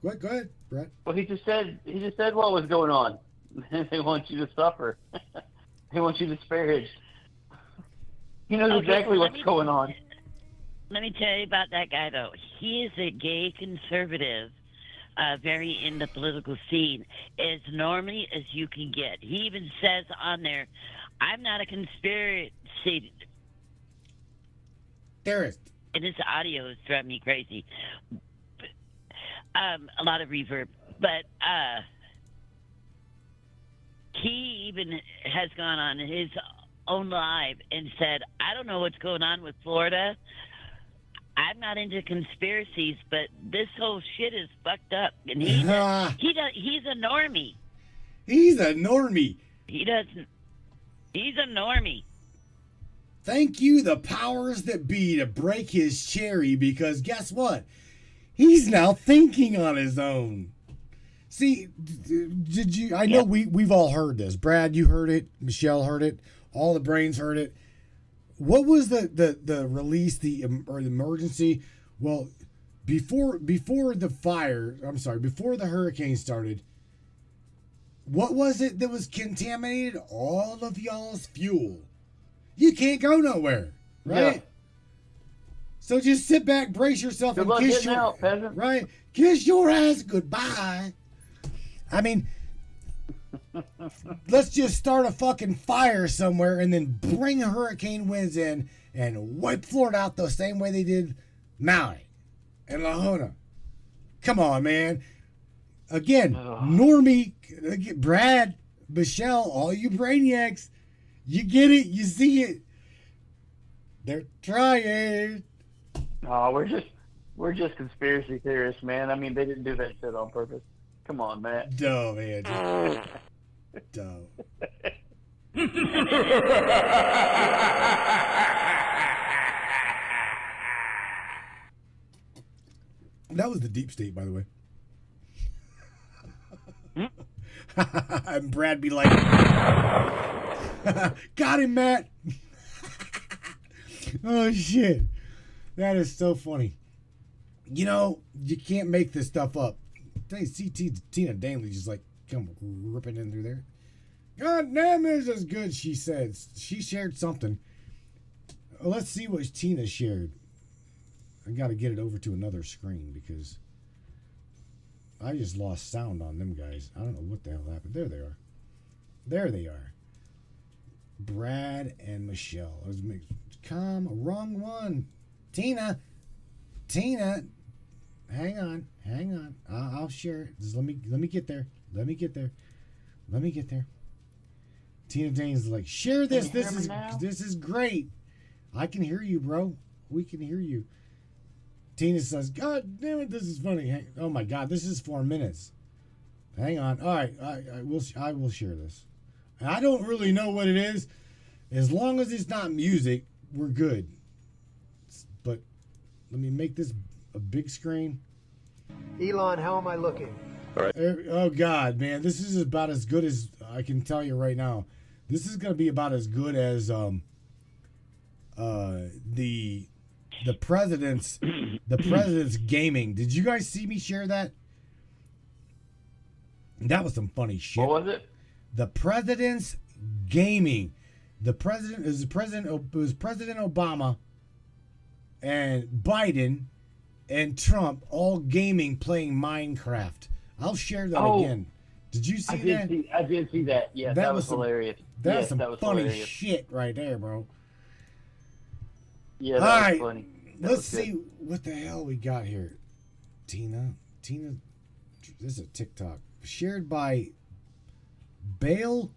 Go ahead, Brett. Well, he just said what was going on. They want you to suffer. They want you disparaged. He knows exactly what's going on. Let me tell you about that guy, though. He is a gay conservative, very in the political scene, as normally as you can get. He even says on there, "I'm not a conspiracy." Theorist. And his audio is driving me crazy. A lot of reverb. But he even has gone on his own live and said, "I don't know what's going on with Florida. I'm not into conspiracies, but this whole shit is fucked up." And he's a normie. He's a normie. He's a normie. Thank you, the powers that be, to break his cherry, because guess what? He's now thinking on his own. See, did you? I know we've all heard this. Brad, you heard it. Michelle heard it. All the brains heard it. What was the release, or the emergency? Well, before the fire, before the hurricane started, what was it that was contaminated? All of y'all's fuel. You can't go nowhere, right? Yeah. So just sit back, brace yourself, and kiss your peasant. Right, kiss your ass goodbye. I mean, let's just start a fucking fire somewhere and then bring hurricane winds in and wipe Florida out the same way they did Maui and La Jolla. Come on, man. Again, Normie, Brad, Michelle, all you brainiacs. You get it. You see it. They're trying. Oh, we're just conspiracy theorists, man. I mean, they didn't do that shit on purpose. Come on, Matt. Duh, man. Duh. That was the deep state, by the way. And Brad be like, "Got him, Matt." Oh shit, that is so funny. You know, you can't make this stuff up. They see Tina Danley just like come ripping in through there. "God damn, this is good," she said. She shared something. Let's see what Tina shared. I got to get it over to another screen because I just lost sound on them guys. I don't know what the hell happened. There they are. There they are. Brad and Michelle. Wrong one. Tina, hang on. I'll share it. Just let me get there. Let me get there. Tina Dane's like, share this. This is great. I can hear you, bro. We can hear you. Tina says, God damn it, this is funny. Oh my God, this is 4 minutes. Hang on. All right, I will share this. I don't really know what it is. As long as it's not music, we're good. But let me make this a big screen. Elon, how am I looking? All right. Oh God, man, this is about as good as I can tell you right now. This is gonna be about as good as the president's gaming. Did you guys see me share that? That was some funny shit. What was it? The president's gaming. The president is President Obama and Biden and Trump all gaming, playing Minecraft. I'll share that again. Did you see that? I did see that. Yeah, that was hilarious. That's some funny shit right there, bro. Yeah, that was funny. Let's see what the hell we got here. Tina, this is a TikTok. Shared by Bale,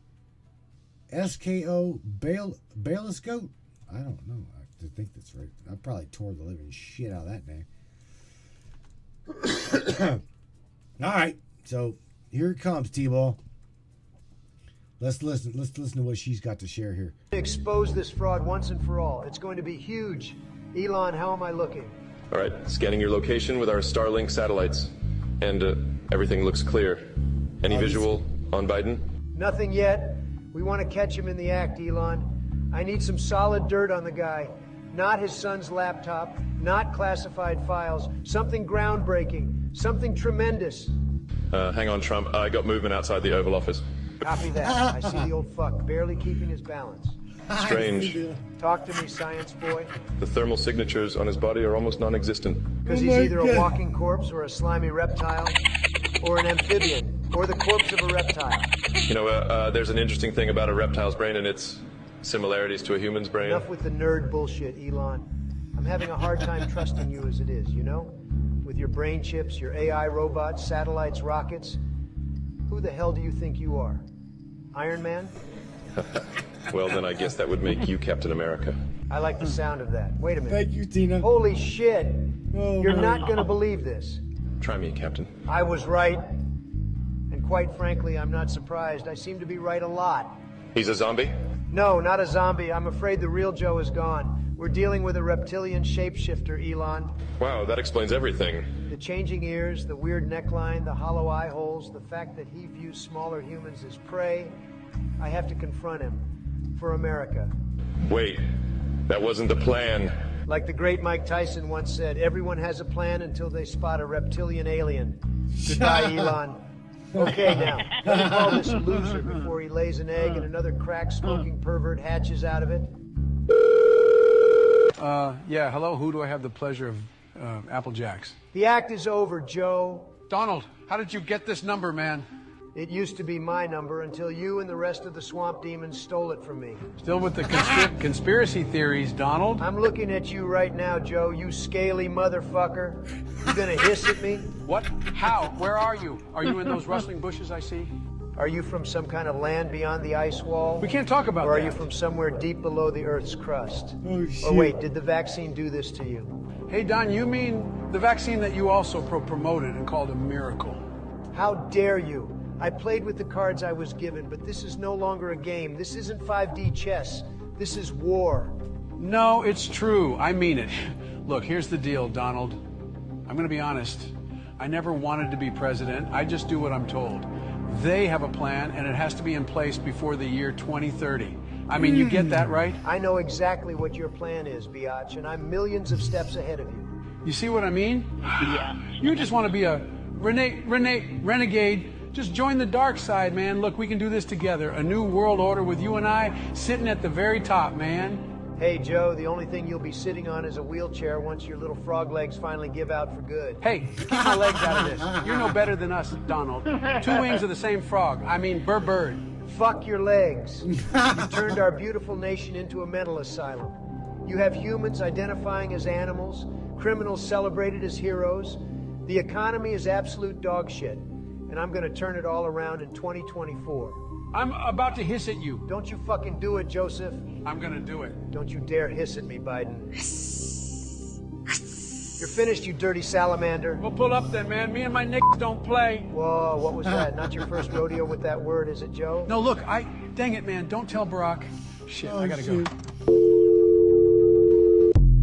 SKO, Bailescoat? I don't know. I think that's right. I probably tore the living shit out of that name. All right, so here it comes, T-Ball. Let's listen to what she's got to share here. Expose this fraud once and for all. It's going to be huge. Elon, how am I looking? All right, scanning your location with our Starlink satellites. And everything looks clear. Any visual on Biden? Nothing yet. We want to catch him in the act, Elon. I need some solid dirt on the guy. Not his son's laptop, not classified files. Something groundbreaking, something tremendous. Hang on, Trump. I got movement outside the Oval Office. Copy that. I see the old fuck barely keeping his balance. Strange. Talk to me, science boy. The thermal signatures on his body are almost non-existent. Because he's either a walking corpse or a slimy reptile, or an amphibian, or the corpse of a reptile. You know, there's an interesting thing about a reptile's brain and its similarities to a human's brain. Enough with the nerd bullshit, Elon. I'm having a hard time trusting you as it is, you know? With your brain chips, your AI robots, satellites, rockets. Who the hell do you think you are? Iron Man? Well, then I guess that would make you Captain America. I like the sound of that. Wait a minute. Thank you, Tina. Holy shit. You're not gonna believe this. Try me, Captain. I was right. And quite frankly, I'm not surprised. I seem to be right a lot. He's a zombie? No, not a zombie. I'm afraid the real Joe is gone. We're dealing with a reptilian shapeshifter, Elon. Wow, that explains everything. The changing ears, the weird neckline, the hollow eye holes, the fact that he views smaller humans as prey. I have to confront him. For America. Wait, that wasn't the plan. Like the great Mike Tyson once said, everyone has a plan until they spot a reptilian alien. Goodbye, Elon. Okay, now, let me call this loser before he lays an egg and another crack-smoking pervert hatches out of it. Yeah, hello, who do I have the pleasure of Apple Jacks? The act is over, Joe. Donald, how did you get this number, man? It used to be my number until you and the rest of the swamp demons stole it from me. Still with the conspiracy theories, Donald? I'm looking at you right now, Joe, you scaly motherfucker. You gonna hiss at me? What? How? Where are you? Are you in those rustling bushes I see? Are you from some kind of land beyond the ice wall? We can't talk about that. Or are you from somewhere deep below the Earth's crust? Oh, shit. Or wait, did the vaccine do this to you? Hey, Don, you mean the vaccine that you also promoted and called a miracle? How dare you? I played with the cards I was given, but this is no longer a game. This isn't 5D chess. This is war. No, it's true. I mean it. Look, here's the deal, Donald. I'm going to be honest. I never wanted to be president. I just do what I'm told. They have a plan, and it has to be in place before the year 2030. I mean, you get that, right? I know exactly what your plan is, Biatch, and I'm millions of steps ahead of you. You see what I mean? Yeah. You just want to be a renegade. Just join the dark side, man. Look, we can do this together. A new world order with you and I sitting at the very top, man. Hey, Joe, the only thing you'll be sitting on is a wheelchair once your little frog legs finally give out for good. Hey, keep my legs out of this. You're no better than us, Donald. Two wings of the same frog. I mean, bird. Fuck your legs. You turned our beautiful nation into a mental asylum. You have humans identifying as animals, criminals celebrated as heroes. The economy is absolute dog shit, and I'm gonna turn it all around in 2024. I'm about to hiss at you. Don't you fucking do it, Joseph. I'm gonna do it. Don't you dare hiss at me, Biden. You're finished, you dirty salamander. We'll pull up then, man. Me and my nicks don't play. Whoa, what was that? Not your first rodeo with that word, is it, Joe? No, look, dang it, man. Don't tell Barack. Shit, I gotta go.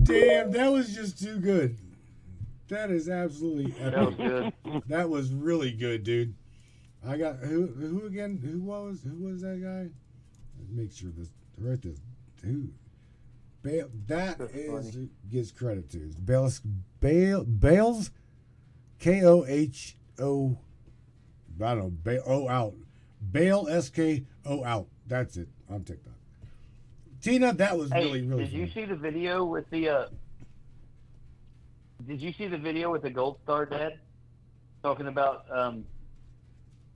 Damn, that was just too good. That is absolutely epic. That was good. That was really good, dude. I got who again? Who was that guy? Make sure this write this. Who? Bale. That is who gets credit to. Bales. KOHO. I don't know. Bale out. Bale SKO out. That's it on TikTok. Tina, that was really Did you see the video with the? Did you see the video with the Gold Star dad talking about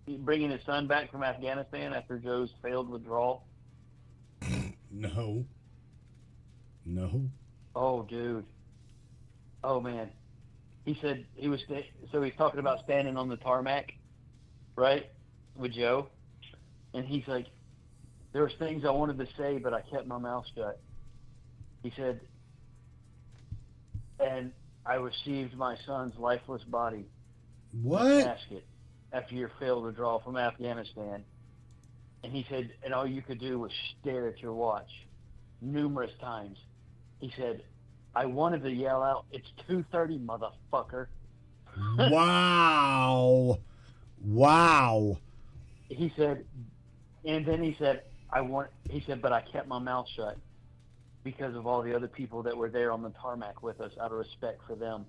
bringing his son back from Afghanistan after Joe's failed withdrawal? No. Oh, dude. Oh, man. He said he was so he's talking about standing on the tarmac, right, with Joe, and he's like, there was things I wanted to say, but I kept my mouth shut. He said, and I received my son's lifeless body in a casket after your failed withdrawal from Afghanistan. And he said, and all you could do was stare at your watch numerous times. He said, I wanted to yell out, it's 2:30, motherfucker. Wow. He said, and then he said, but I kept my mouth shut because of all the other people that were there on the tarmac with us out of respect for them.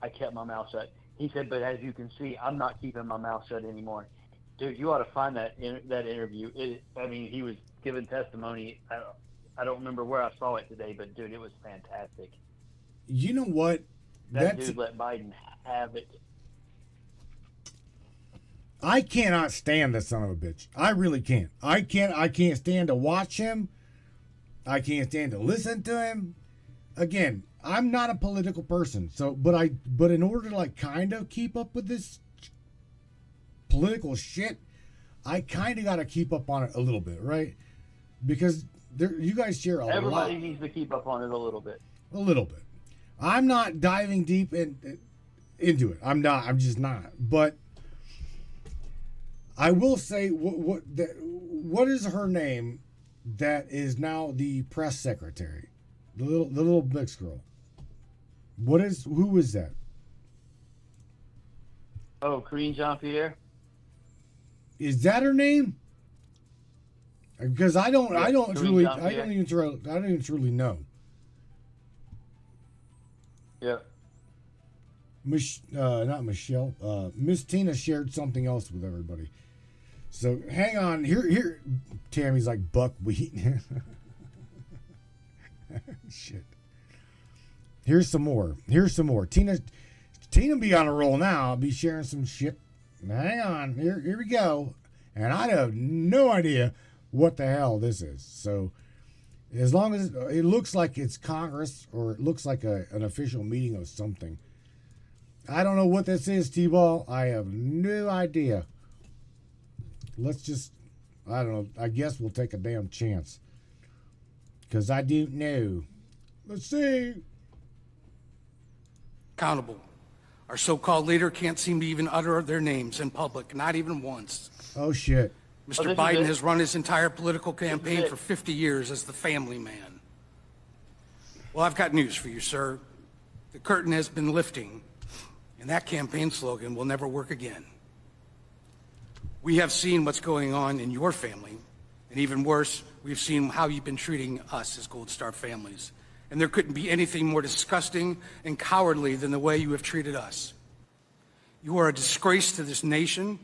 I kept my mouth shut. He said, but as you can see, I'm not keeping my mouth shut anymore. Dude, you ought to find that interview. He was giving testimony. I don't remember where I saw it today, but dude, it was fantastic. You know what? That dude let Biden have it. I cannot stand the son of a bitch. I really can't. I can't stand to watch him. I can't stand to listen to him. Again, I'm not a political person, but in order to kind of keep up with this political shit, I kind of got to keep up on it a little bit, right? Because you guys share a lot. Everybody needs to keep up on it a little bit. A little bit. I'm not diving deep into it. I'm just not. But I will say, what is her name that is now the press secretary? The little mixed girl. Who is that? Oh, Karine Jean-Pierre. Is that her name? Because I don't even truly know. Yeah. Not Michelle. Miss Tina shared something else with everybody. So hang on. Here, Tammy's like buckwheat. Shit. Here's some more. Tina be on a roll now. I'll be sharing some shit. Hang on. Here we go. And I have no idea what the hell this is. So as long as it looks like it's Congress or it looks like an official meeting of something. I don't know what this is, T-Ball. I have no idea. Let's just, I don't know. I guess we'll take a damn chance. Because I don't know. Let's see. Accountable. Our so-called leader can't seem to even utter their names in public, not even once. Oh, shit. Mr. Biden has run his entire political campaign for 50 years as the family man. Well, I've got news for you, sir. The curtain has been lifting, and that campaign slogan will never work again. We have seen what's going on in your family, and even worse, we've seen how you've been treating us as Gold Star families. And there couldn't be anything more disgusting and cowardly than the way you have treated us. You are a disgrace to this nation.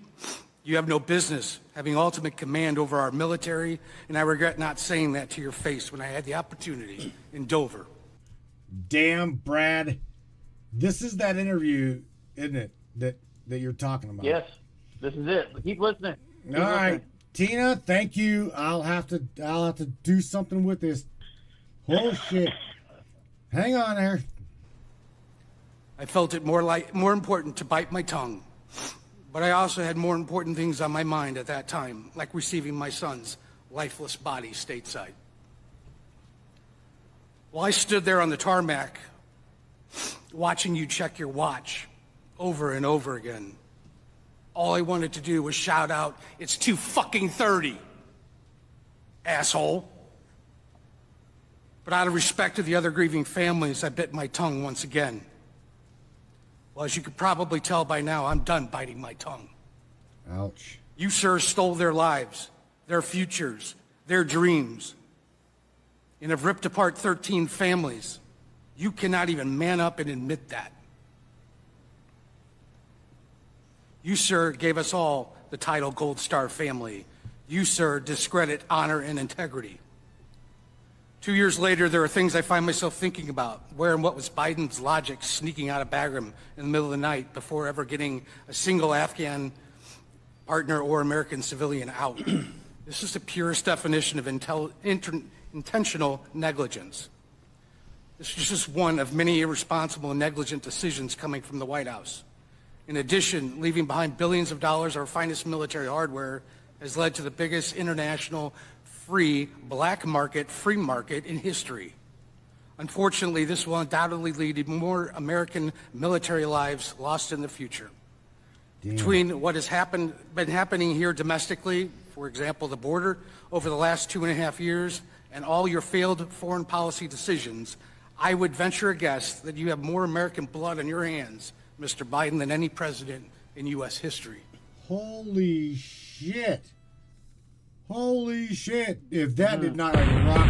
You have no business having ultimate command over our military, and I regret not saying that to your face when I had the opportunity in Dover. Damn, Brad. This is that interview, isn't it, that you're talking about? Yes, this is it. Keep listening. All right. Tina, thank you. I'll have to do something with this. Oh shit. Hang on there. I felt it more important to bite my tongue. But I also had more important things on my mind at that time, like receiving my son's lifeless body stateside. While I stood there on the tarmac, watching you check your watch over and over again, all I wanted to do was shout out, "It's 2:30, asshole." But out of respect to the other grieving families, I bit my tongue once again. Well, as you could probably tell by now, I'm done biting my tongue. Ouch. You, sir, stole their lives, their futures, their dreams, and have ripped apart 13 families. You cannot even man up and admit that. You, sir, gave us all the title Gold Star family. You, sir, discredit honor and integrity. 2 years later, there are things I find myself thinking about. Where and what was Biden's logic sneaking out of Bagram in the middle of the night before ever getting a single Afghan partner or American civilian out? This is the purest definition of intentional negligence. This is just one of many irresponsible and negligent decisions coming from the White House. In addition, leaving behind billions of dollars of our finest military hardware has led to the biggest international free market in history. Unfortunately, this will undoubtedly lead to more American military lives lost in the future. Damn. Between what has been happening here domestically, for example, the border, over the last 2.5 years, and all your failed foreign policy decisions, I would venture a guess that you have more American blood on your hands, Mr. Biden, than any president in U.S. history. Holy shit. Holy shit. If that did not rock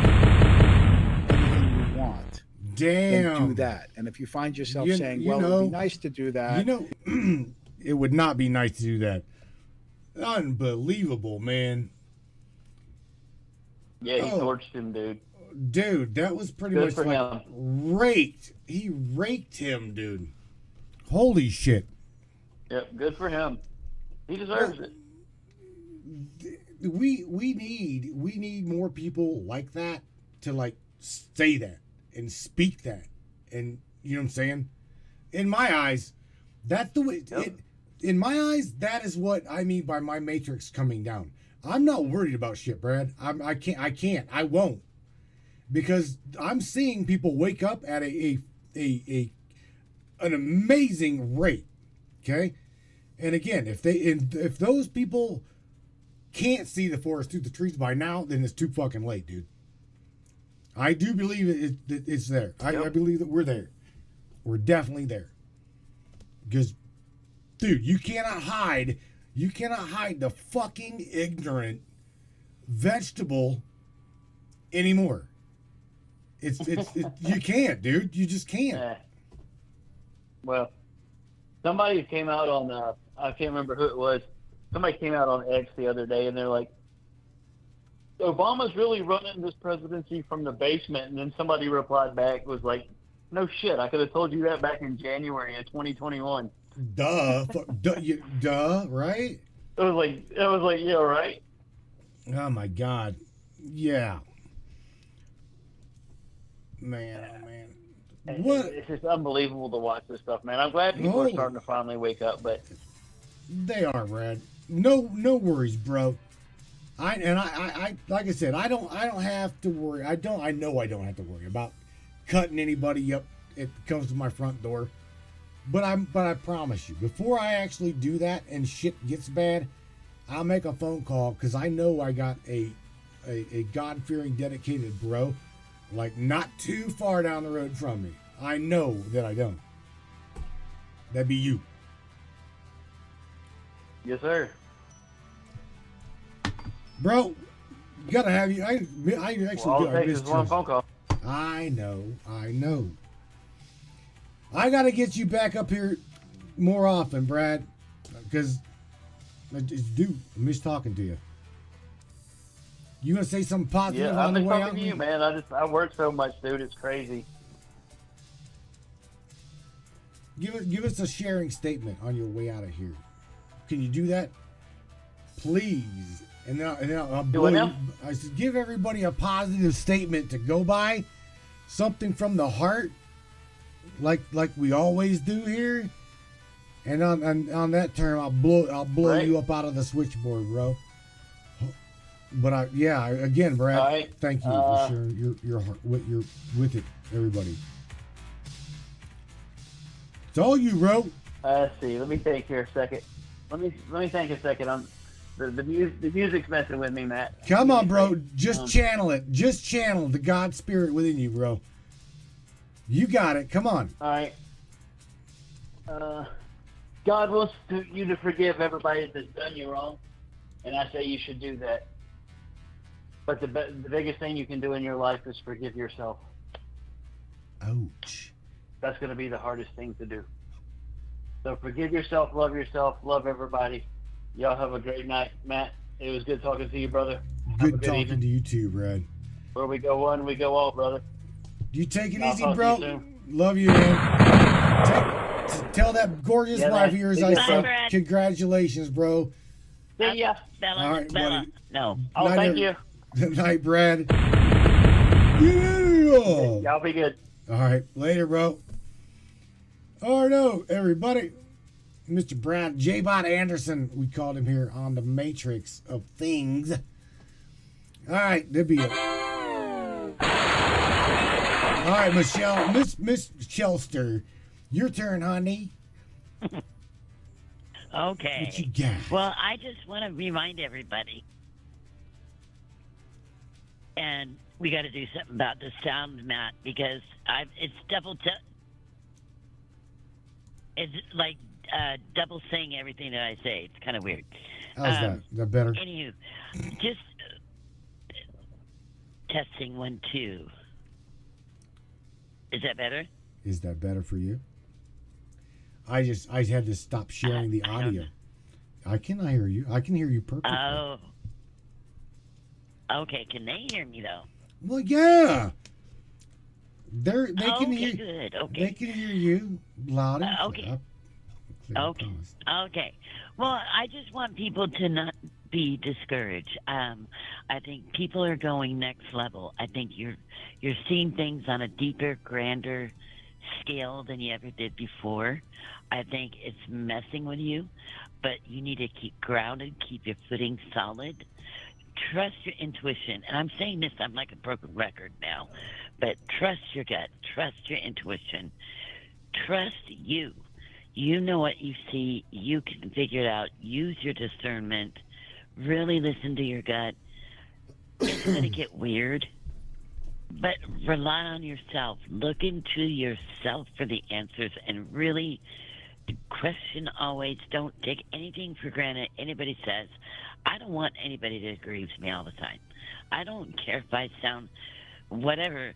anything you want, damn. then do that. And if you find yourself saying, well, it would be nice to do that. It would not be nice to do that. Unbelievable, man. Yeah, he torched him, dude. Dude, that was pretty much like raked. He raked him, dude. Holy shit. Yep, good for him. He deserves it. We need more people like that to like say that and speak that, and you know what I'm saying. In my eyes, that's the way. In my eyes, that is what I mean by my matrix coming down. I'm not worried about shit, Brad. I won't, because I'm seeing people wake up at an amazing rate. Okay, and again, if those people can't see the forest through the trees by now, then it's too fucking late, dude. I do believe it's there. I believe that we're there. We're definitely there. Because, dude, you cannot hide the fucking ignorant vegetable anymore. You can't, dude. You just can't. Well, somebody came out on I can't remember who it was. Somebody came out on X the other day, and they're like, Obama's really running this presidency from the basement. And then somebody replied back, was like, no shit, I could have told you that back in January of 2021. Duh, right? It was like, yeah, right? Oh, my God. Yeah. Man, oh, man. What? It's just unbelievable to watch this stuff, man. I'm glad people are starting to finally wake up, but... They are, Brad. No worries, bro. I like I said, I don't have to worry. I know I don't have to worry about cutting anybody up. It comes to my front door. But I promise you, before I actually do that and shit gets bad, I'll make a phone call, because I know I got a God-fearing, dedicated bro, like not too far down the road from me. I know that I don't. That'd be you. Yes, sir. Bro, gotta have you. I actually all do. it takes is one phone call. I know. I gotta get you back up here more often, Brad, because I miss talking to you. You gonna say something positive on the way out? Yeah, I'm talking to you, man. I work so much, dude. It's crazy. Give us a sharing statement on your way out of here. Can you do that? Please. And then I'll Do blow what you. now? I said, give everybody a positive statement to go by, something from the heart, like we always do here. And on that term, I'll blow you up out of the switchboard, bro. But again, Brad, right. thank you for sharing your heart with it, everybody. It's all you, bro. Let's see. Let me think here a second. Let me think a second. The music's messing with me, Matt. Come on, bro. Just channel it. Just channel the God spirit within you, bro. You got it. Come on. All right. God wants you to forgive everybody that's done you wrong, and I say you should do that. But the biggest thing you can do in your life is forgive yourself. Ouch. That's going to be the hardest thing to do. So forgive yourself, love everybody. Y'all have a great night, Matt. It was good talking to you, brother. Good talking to you too, Brad. Where we go one, we go all, brother. You take it I'll easy, talk to bro. you soon. Love you, man. Tell that gorgeous wife of yours I said congratulations, bro. See ya. Bella, All right, Bella. No. Oh, thank you. Good night, Brad. Yeah. Y'all be good. All right, later, bro. Oh no, everybody. Mr. Brad J-Bot Anderson, we called him here on the Matrix of Things. All right, there'll be it. All right, Michelle, Miss Shelster, your turn, honey. Okay. What you got? Well, I just want to remind everybody, and we got to do something about the sound, Matt, because it's it's like double saying everything that I say. It's kind of weird. How's that? Is that better? Anywho, just testing 1, 2. Is that better? Is that better for you? I had to stop sharing the audio. I can hear you. I can hear you perfectly. Oh. Okay, can they hear me though? Well, yeah. They can hear. Good. Okay. They can hear you loud and okay. Okay. Well, I just want people to not be discouraged. I think people are going next level. I think you're seeing things on a deeper, grander scale than you ever did before. I think it's messing with you, but you need to keep grounded, keep your footing solid. Trust your intuition. And I'm saying this, I'm like a broken record now, but trust your gut, trust your intuition, trust you. You know what you see, you can figure it out, use your discernment, really listen to your gut. It's going to get weird, but rely on yourself. Look into yourself for the answers and really question always. Don't take anything for granted anybody says. I don't want anybody to agree with me all the time. I don't care if I sound whatever.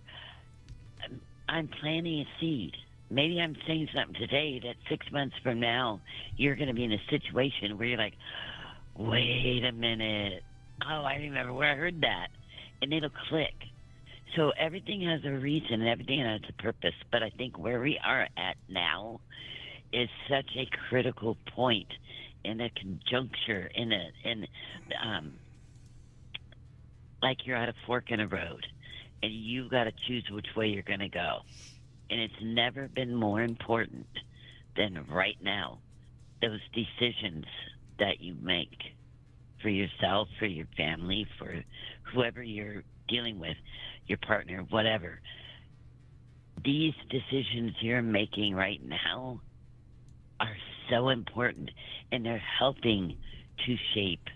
I'm planting a seed. Maybe I'm saying something today that 6 months from now, you're going to be in a situation where you're like, wait a minute. Oh, I remember where I heard that. And it'll click. So everything has a reason and everything has a purpose. But I think where we are at now is such a critical point in a conjuncture, like you're at a fork in a road, and you've got to choose which way you're going to go. And it's never been more important than right now. Those decisions that you make for yourself, for your family, for whoever you're dealing with, your partner, whatever. These decisions you're making right now are so important, and they're helping to shape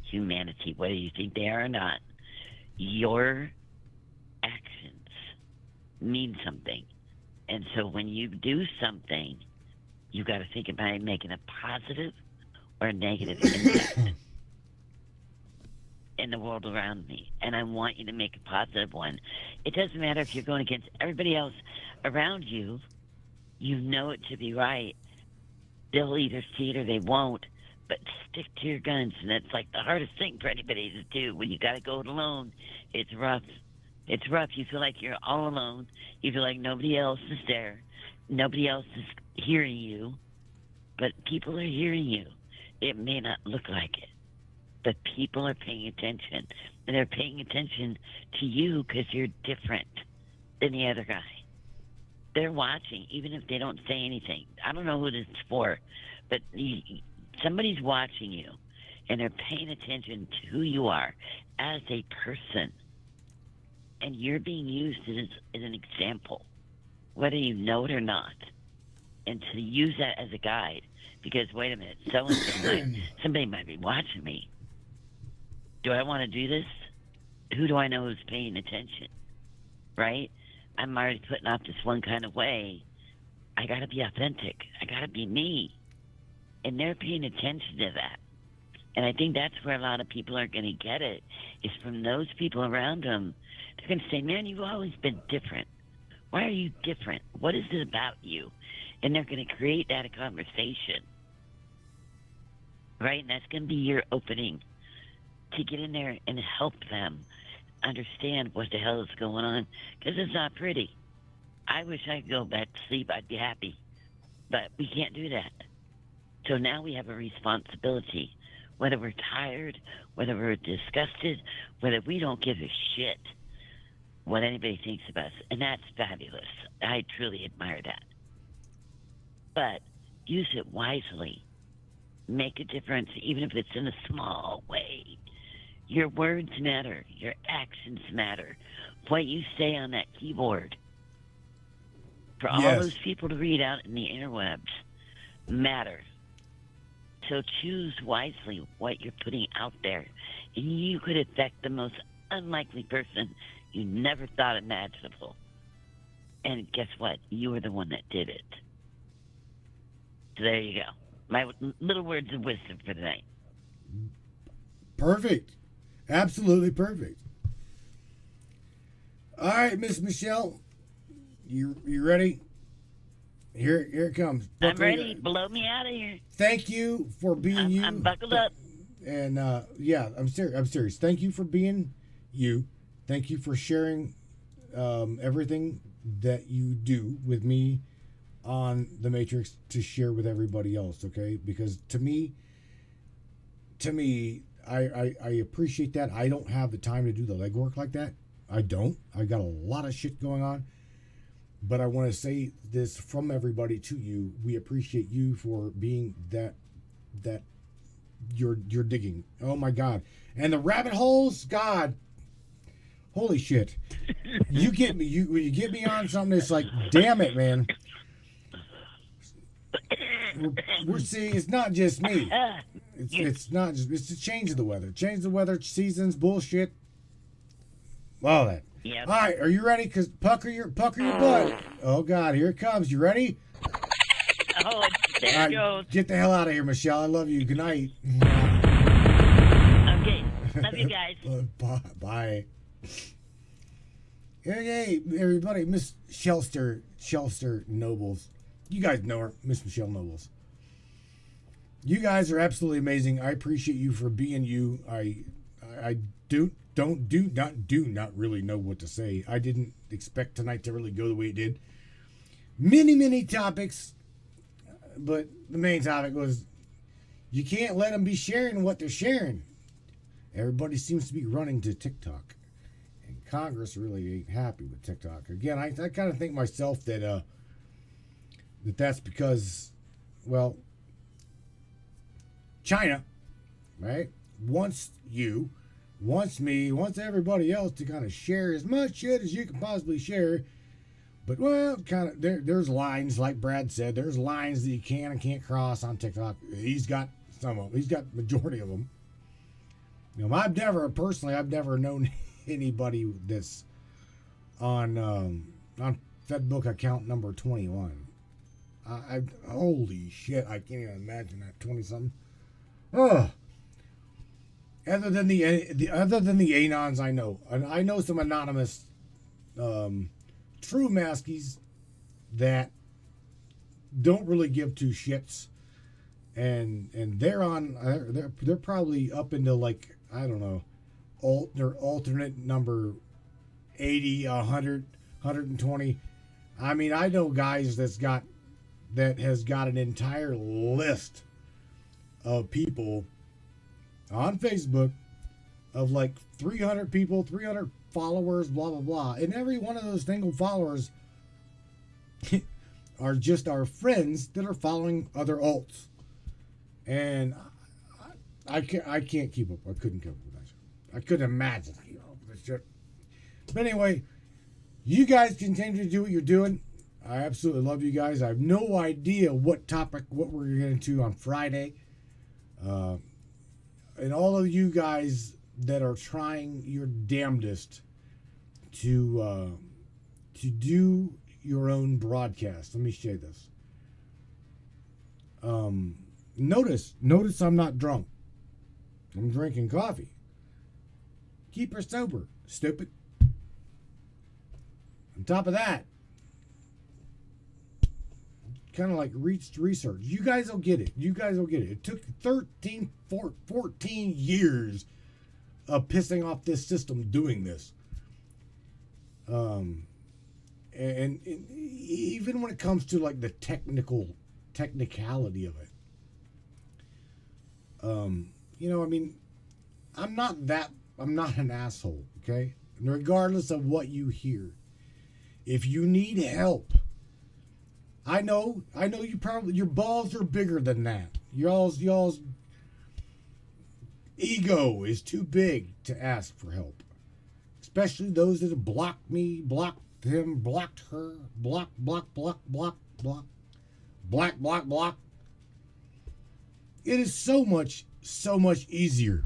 humanity, whether you think they are or not. Your actions mean something. And so when you do something, you got to think about making a positive or a negative impact in the world around me. And I want you to make a positive one. It doesn't matter if you're going against everybody else around you. You know it to be right. They'll either see it or they won't, but stick to your guns. And that's like the hardest thing for anybody to do when you got to go it alone. It's rough. It's rough. You feel like you're all alone. You feel like nobody else is there. Nobody else is hearing you, but people are hearing you. It may not look like it, But people are paying attention, and they're paying attention to you because you're different than the other guy. They're watching, even if they don't say anything. I don't know who this is for, but somebody's watching you, and they're paying attention to who you are as a person. And you're being used as an example, whether you know it or not. And to use that as a guide, because wait a minute, somebody might be watching me. Do I want to do this? Who do I know who's paying attention? Right? I'm already putting off this one kind of way. I got to be authentic. I got to be me. And they're paying attention to that. And I think that's where a lot of people are going to get it, is from those people around them. They're going to say, man, you've always been different. Why are you different? What is it about you? And they're going to create that conversation. Right? And that's going to be your opening to get in there and help them understand what the hell is going on, because it's not pretty. I wish I could go back to sleep. I'd be happy. But we can't do that. So now we have a responsibility, whether we're tired, whether we're disgusted, whether we don't give a shit what anybody thinks of us. And that's fabulous. I truly admire that. But use it wisely. Make a difference, even if it's in a small way. Your words matter. Your actions matter. What you say on that keyboard, for all those people to read out in the interwebs, matter. So choose wisely what you're putting out there. And you could affect the most unlikely person you never thought imaginable. And guess what? You were the one that did it. So there you go. My little words of wisdom for tonight. Perfect. Absolutely perfect. All right, Miss Michelle, you ready? Here it comes. I'm ready. Blow me out of here. Thank you for being you. I'm buckled up. And yeah, I'm serious. Thank you for being you. Thank you for sharing everything that you do with me on the Matrix to share with everybody else. Okay, because to me, I appreciate that. I don't have the time to do the legwork like that. I don't. I got a lot of shit going on. But I want to say this from everybody to you. We appreciate you for being that you're digging. Oh my God. And the rabbit holes, God. Holy shit. You get me when you get me on something, it's like, damn it, man. We're seeing it's not just me. It's not just, it's the change of the weather. Change the weather, seasons, bullshit. All that. Yep. All right, are you ready? Cause pucker your butt. Oh God, here it comes. You ready? Oh, there it goes. Get the hell out of here, Michelle. I love you. Good night. Okay, love you guys. Bye. Hey, everybody, Miss Shelster Nobles. You guys know her, Miss Michelle Nobles. You guys are absolutely amazing. I appreciate you for being you. I do not really know what to say. I didn't expect tonight to really go the way it did. Many topics, but the main topic was you can't let them be sharing what they're sharing. Everybody seems to be running to TikTok, and Congress really ain't happy with TikTok. Again, I kind of think myself that that's because, well, China, right, wants you, wants me, wants everybody else to kind of share as much shit as you can possibly share. But, well, kind of, there's lines, like Brad said, there's lines that you can and can't cross on TikTok. He's got some of them. He's got majority of them. You know, I've never known anybody that's on Fedbook account number 21. Holy shit, I can't even imagine that 20-something. Ugh. Other than the anons I know. And I know some anonymous true maskies that don't really give two shits, and they're probably up into, like, I don't know, their alternate number 80, 100, 120. I mean, I know guys that has got an entire list of people on Facebook of like 300 people, 300 followers, blah, blah, blah. And every one of those single followers are just our friends that are following other alts. And I can't keep up. I couldn't keep up with that shit. I couldn't imagine keeping up with this shit. But anyway, you guys continue to do what you're doing. I absolutely love you guys. I have no idea what we're going to get into on Friday. And all of you guys that are trying your damnedest to do your own broadcast. Let me share this. Notice I'm not drunk. I'm drinking coffee. Keep her sober, stupid. On top of that, kind of like research. You guys will get it. It took 14 years of pissing off this system doing this. And even when it comes to like the technicality of it. I mean, I'm not an asshole, okay? And regardless of what you hear, if you need help, I know you probably, your balls are bigger than that. Y'all's ego is too big to ask for help. Especially those that have blocked me, blocked him, blocked her, block. It is so much easier.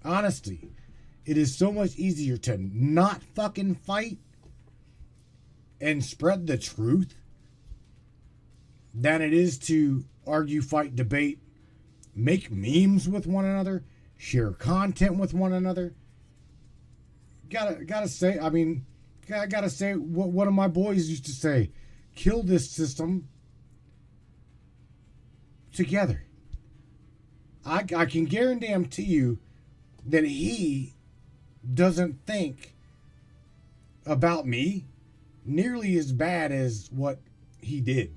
Honestly, it is so much easier to not fucking fight and spread the truth than it is to argue, fight, debate, make memes with one another, share content with one another. Gotta say, I mean, I gotta say what one of my boys used to say: kill this system together. I can guarantee you that he doesn't think about me nearly as bad as what he did.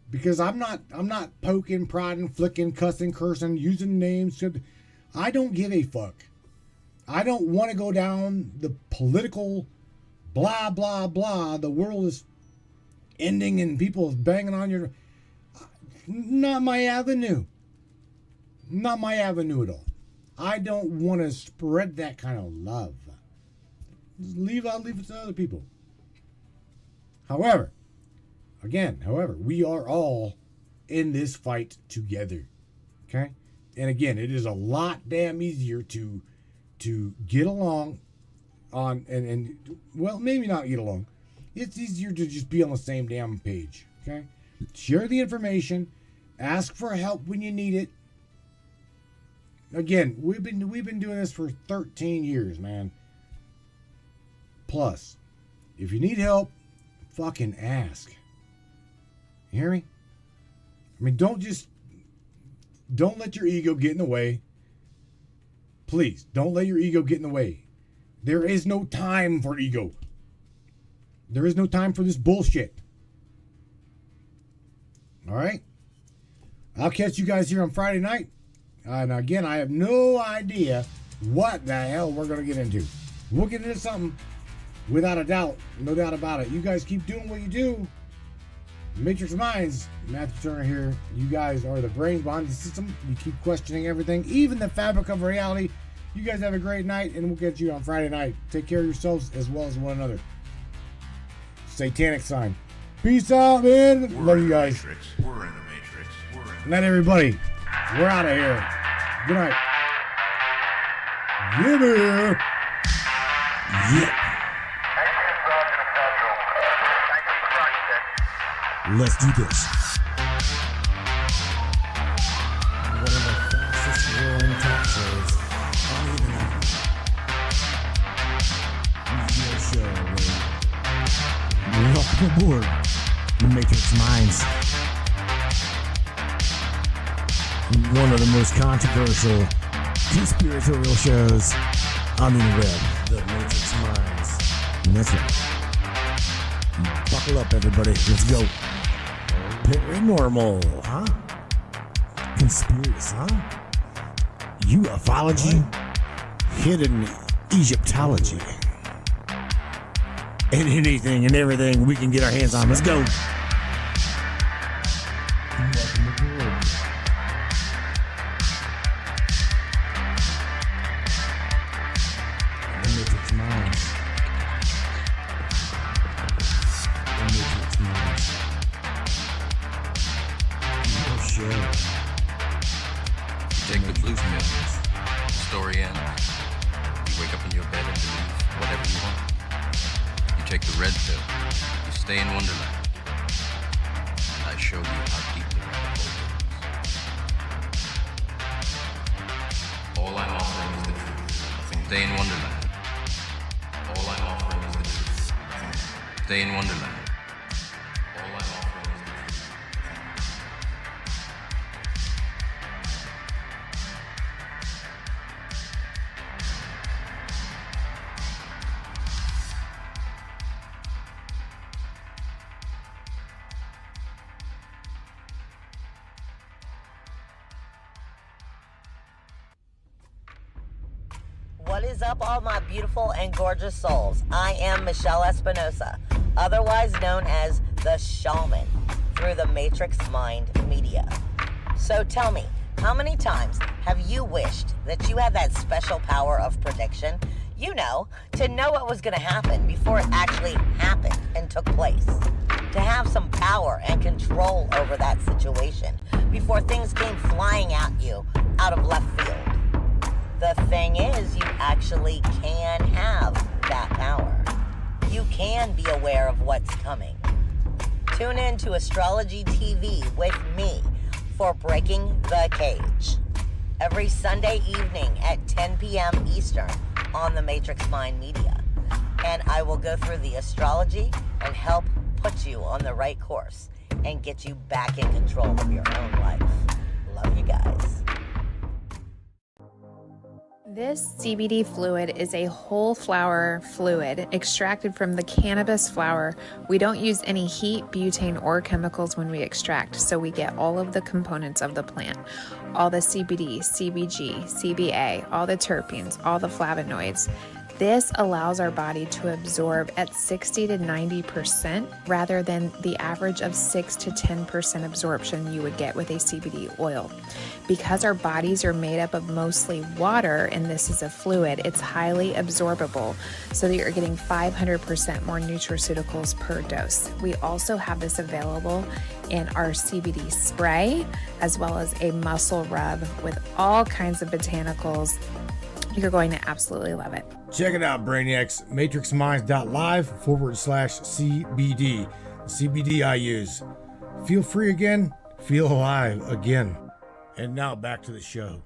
Because I'm not poking, prodding, flicking, cussing, cursing, using names. I don't give a fuck. I don't want to go down the political blah, blah, blah. The world is ending and people is banging on your... Not my avenue. Not my avenue at all. I don't want to spread that kind of love. I'll leave it to other people. However, we are all in this fight together. Okay? And again, it is a lot damn easier to get along on and well, maybe not get along. It's easier to just be on the same damn page. Okay? Share the information, ask for help when you need it. Again, we've been doing this for 13 years, man. Plus, if you need help, fucking ask. You hear me? I mean, don't let your ego get in the way. Please, don't let your ego get in the way. There is no time for ego. There is no time for this bullshit. All right? I'll catch you guys here on Friday night. And again, I have no idea what the hell we're going to get into. We'll get into something without a doubt. No doubt about it. You guys keep doing what you do. Matrix Minds, Matthew Turner here. You guys are the brains behind the system. You keep questioning everything, even the fabric of reality. You guys have a great night, and we'll get you on Friday night. Take care of yourselves as well as one another. Satanic sign. Peace out, man. Love you guys. We're in the Matrix. Night, everybody. We're out of here. Good night. Yeah, man. Yeah. Let's do this. One of the fastest growing talk shows on the internet. Your show, welcome aboard the Matrix Minds. One of the most controversial conspiratorial shows on the internet. The Matrix Minds. And that's right. Buckle up, everybody. Let's go. Paranormal, huh? Conspiracy, huh? ufology, hidden Egyptology, and anything and everything we can get our hands on. Let's go. You take the blue pill, the story ends. You wake up in your bed and believe whatever you want. You take the red pill, you stay in Wonderland. And I show you how deep the rabbit hole goes. All I'm offering is the truth. Stay in Wonderland. All I'm offering is the truth. Stay in Wonderland. All I'm offering is the truth. What is up, all my beautiful and gorgeous souls? I am Michelle Espinosa, otherwise known as the Shaman, through the Matrix Mind Media. So tell me, how many times have you wished that you had that special power of prediction? You know, to know what was going to happen before it actually happened and took place. To have some power and control over that situation before things came flying at you out of left field. The thing is, you actually can have that power. You can be aware of what's coming. Tune in to Astrology TV with me for Breaking the Cage. Every Sunday evening at 10 p.m. Eastern on the Matrix Mind Media. And I will go through the astrology and help put you on the right course and get you back in control of your own life. Love you guys. This CBD fluid is a whole flower fluid extracted from the cannabis flower. We don't use any heat, butane, or chemicals when we extract, so we get all of the components of the plant. All the CBD, CBG, CBA, all the terpenes, all the flavonoids. This allows our body to absorb at 60 to 90% rather than the average of 6 to 10% absorption you would get with a CBD oil. Because our bodies are made up of mostly water and this is a fluid, it's highly absorbable so that you're getting 500% more nutraceuticals per dose. We also have this available in our CBD spray as well as a muscle rub with all kinds of botanicals. You're going to absolutely love it. Check it out, Brainiacs. MatrixMinds.live/CBD. The CBD I use. Feel free again. Feel alive again. And now back to the show.